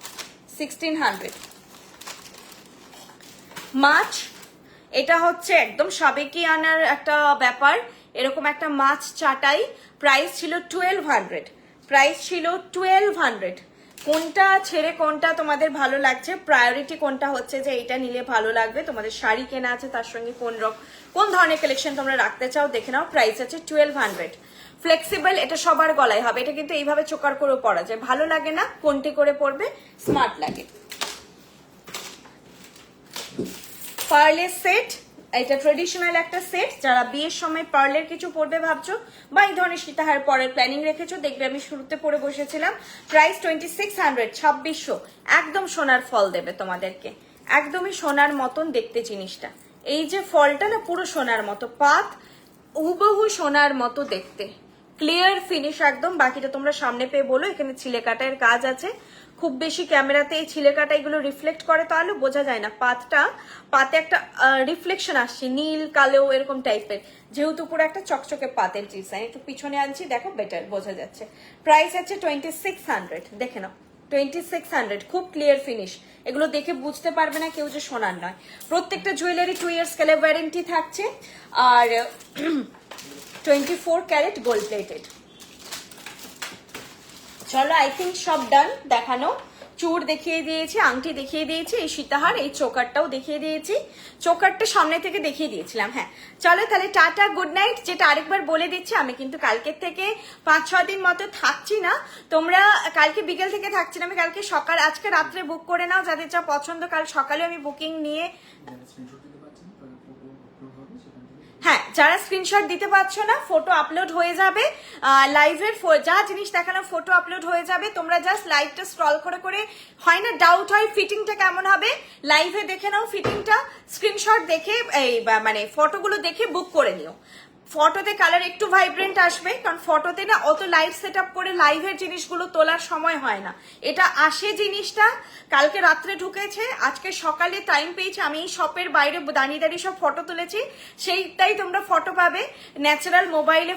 1600। মাছ, এটা হচ্ছে একদম সাবেকি আনার একটা ব্যাপার, এরকম একটা মাছ চাটাই। প্রাইস ছিল 1200, প্রাইস ছিল 1200। কোনটা ছেড়ে কোনটা তোমাদের ভালো লাগছে, প্রায়োরিটি কোনটা হচ্ছে যে এইটা নিলে ভালো লাগবে, তোমাদের শাড়ি কেনা আছে তার সঙ্গে কোন ধরনের কালেকশন তোমরা রাখতে চাও দেখে নাও। প্রাইস আছে 1200। ফ্লেক্সিবল, এটা সবার গলায় হবে, এটা কিন্তু এইভাবে চোকার করেও পরা যায়, ভালো লাগে না, কোনটি করে পরবে স্মার্ট লাগে। পার্লের সেট, এটা ট্রেডিশনাল একটা সেট, যারা বিয়ের সময় পার্লের কিছু পরবে ভাবছো বা এই ধরনের সীতাহার পরের প্ল্যানিং রেখেছো, দেখবে আমি শুরুতে পরে বসেছিলাম। প্রাইস 2600, 2600। একদম সোনার ফল দেবে তোমাদেরকে, একদমই সোনার মতন দেখতে জিনিসটা। এই যে ফলটা না পুরো সোনার মতো, পাত হুবহু সোনার মতো দেখতে, ক্লিয়ার ফিনিশ একদম। বাকিটা তোমরা সামনে পেয়ে বলো, এখানে ছিলে কাটার কাজ আছে, খুব বেশি ক্যামেরাতে এই ছিলে কাটা এগুলো রিফ্লেক্ট করে, তাহলে বোঝা যায় না। পাতে একটা রিফ্লেকশন আসছে, নীল কালো এরকম টাইপের, যেহেতু পুরো একটা চকচকে পাতের ডিজাইন। একটু পিছনে আনছি, দেখো বেটার বোঝা যাচ্ছে। প্রাইস আছে 2600, দেখে নাও 2600, খুব ক্লিয়ার ফিনিশ, এগুলো দেখে বুঝতে পারবে না কেউ যে সোনার নয়। প্রত্যেকটা জুয়েলারি 2 ইয়ার্স কালার ওয়ারেন্টি থাকছে, আর 24 ক্যারেট গোল্ড প্লেটেড। চলো, আই থিঙ্ক সব ডান দেখানো। চূড় দেখিয়ে দিয়েছি, আংটি দেখিয়ে দিয়েছি, এই সীতাহার, এই চোকারটাও দেখিয়ে দিয়েছি, চোকারটা সামনে থেকে দেখিয়ে দিয়েছিলাম। হ্যাঁ চলো তাহলে টাটা, গুড নাইট। যেটা আরেকবার বলে দিচ্ছি, আমি কিন্তু কালকের থেকে 5-6 দিন মতো থাকছি না, তোমরা কালকে বিকেল থেকে থাকছি না, আমি কালকে সকাল, আজকে রাত্রে বুক করে নাও যাদের যা পছন্দ, কাল সকালে আমি বুকিং নিয়ে। হ্যাঁ, যারা স্ক্রিনশট দিতে পারছো না, ফটো আপলোড হয়ে যাবে, লাইভের যা জিনিস দেখানো ফটো আপলোড হয়ে যাবে, তোমরা জাস্ট লাইভটা স্ক্রল করে করে, হয় না ডাউট হয় ফিটিংটা কেমন হবে, লাইভে দেখে নাও ফিটিংটা, স্ক্রিনশট দেখে এই মানে ফটোগুলো দেখে বুক করে নিও। ফটোতে কালার একটু ভাইব্রেন্ট আসবে, কারণ ফটোতে না অত লাইট সেট আপ করে লাইভের জিনিসগুলো তোলার সময় হয় না, এটা আসে জিনিসটা কালকে রাত্রে ঢুকেছে, আজকে সকালে টাইম পেয়েছে, আমি এই শপের বাইরে দাঁড়িয়ে দাঁড়িয়ে সব ফটো তুলেছি, সেইটাই তোমরা ফটো পাবে, ন্যাচারাল মোবাইলে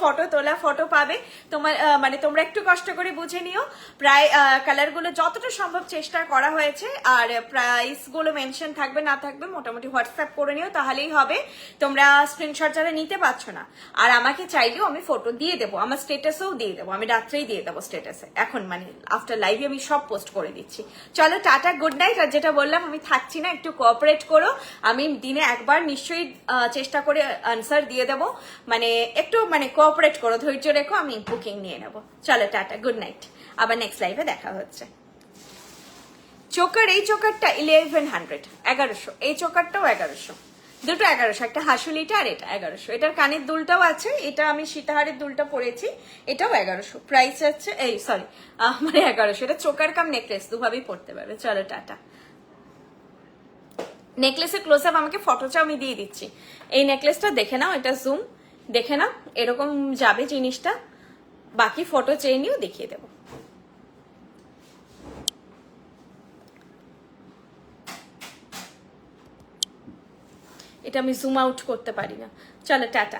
ফটো তোলা ফটো পাবে তোমার, মানে তোমরা একটু কষ্ট করে বুঝে নিও। প্রায় কালারগুলো যতটা সম্ভব চেষ্টা করা হয়েছে, আর প্রাইসগুলো মেনশন থাকবে না থাকবে মোটামুটি হোয়াটসঅ্যাপ করে নিও, তাহলেই হবে। তোমরা স্ক্রিনশট যারা নিতে পাচ্ছ না। আর আমাকে চাইলেও আমি ফটো দিয়ে দেবো, আমার স্টেটাসেও দিয়ে দেবো, আমি রাত্রেই দিয়ে দেবো স্টেটাসে, এখন মানে আফটার লাইভে আমি সব পোস্ট করে দিচ্ছি। চলো টাটা, গুড নাইট। আর যেটা বললাম আমি থাকছি না, একটু কোঅপারেট করো, আমি দিনে একবার নিশ্চয়ই চেষ্টা করে আনসার দিয়ে দেবো, মানে একটু মানে কোঅপারেট করো, ধৈর্য রেখো, আমি বুকিং নিয়ে নেবো। চলো টাটা, গুড নাইট, আবার নেক্সট লাইভে দেখা হচ্ছে। চোকার, এই চোকারটা 1100, 1100, এই চোকারটাও 1100, দুটো 1100, একটা হাসুলিটা আর এটা 1100। এটার কানের দুলটাও আছে, এটা আমি সীতাহারের দুলটা পরেছি, এটাও 1100 প্রাইস আছে, এই সরি মানে 1100। এটা চোকার কাম নেকলেস, দুভাবেই পড়তে পারবে। চলো টাটা। নেকলেসের ক্লোজ আপ আমাকে ফটোটা আমি দিয়ে দিচ্ছি। এই নেকলেসটা দেখে নাও, এটা জুম দেখে নাও, এরকম যাবে জিনিসটা, বাকি ফটো চেয়ে নিয়েও দেখিয়ে দেবো। এটা আমি জুম আউট করতে পারি না। চলো টাটা।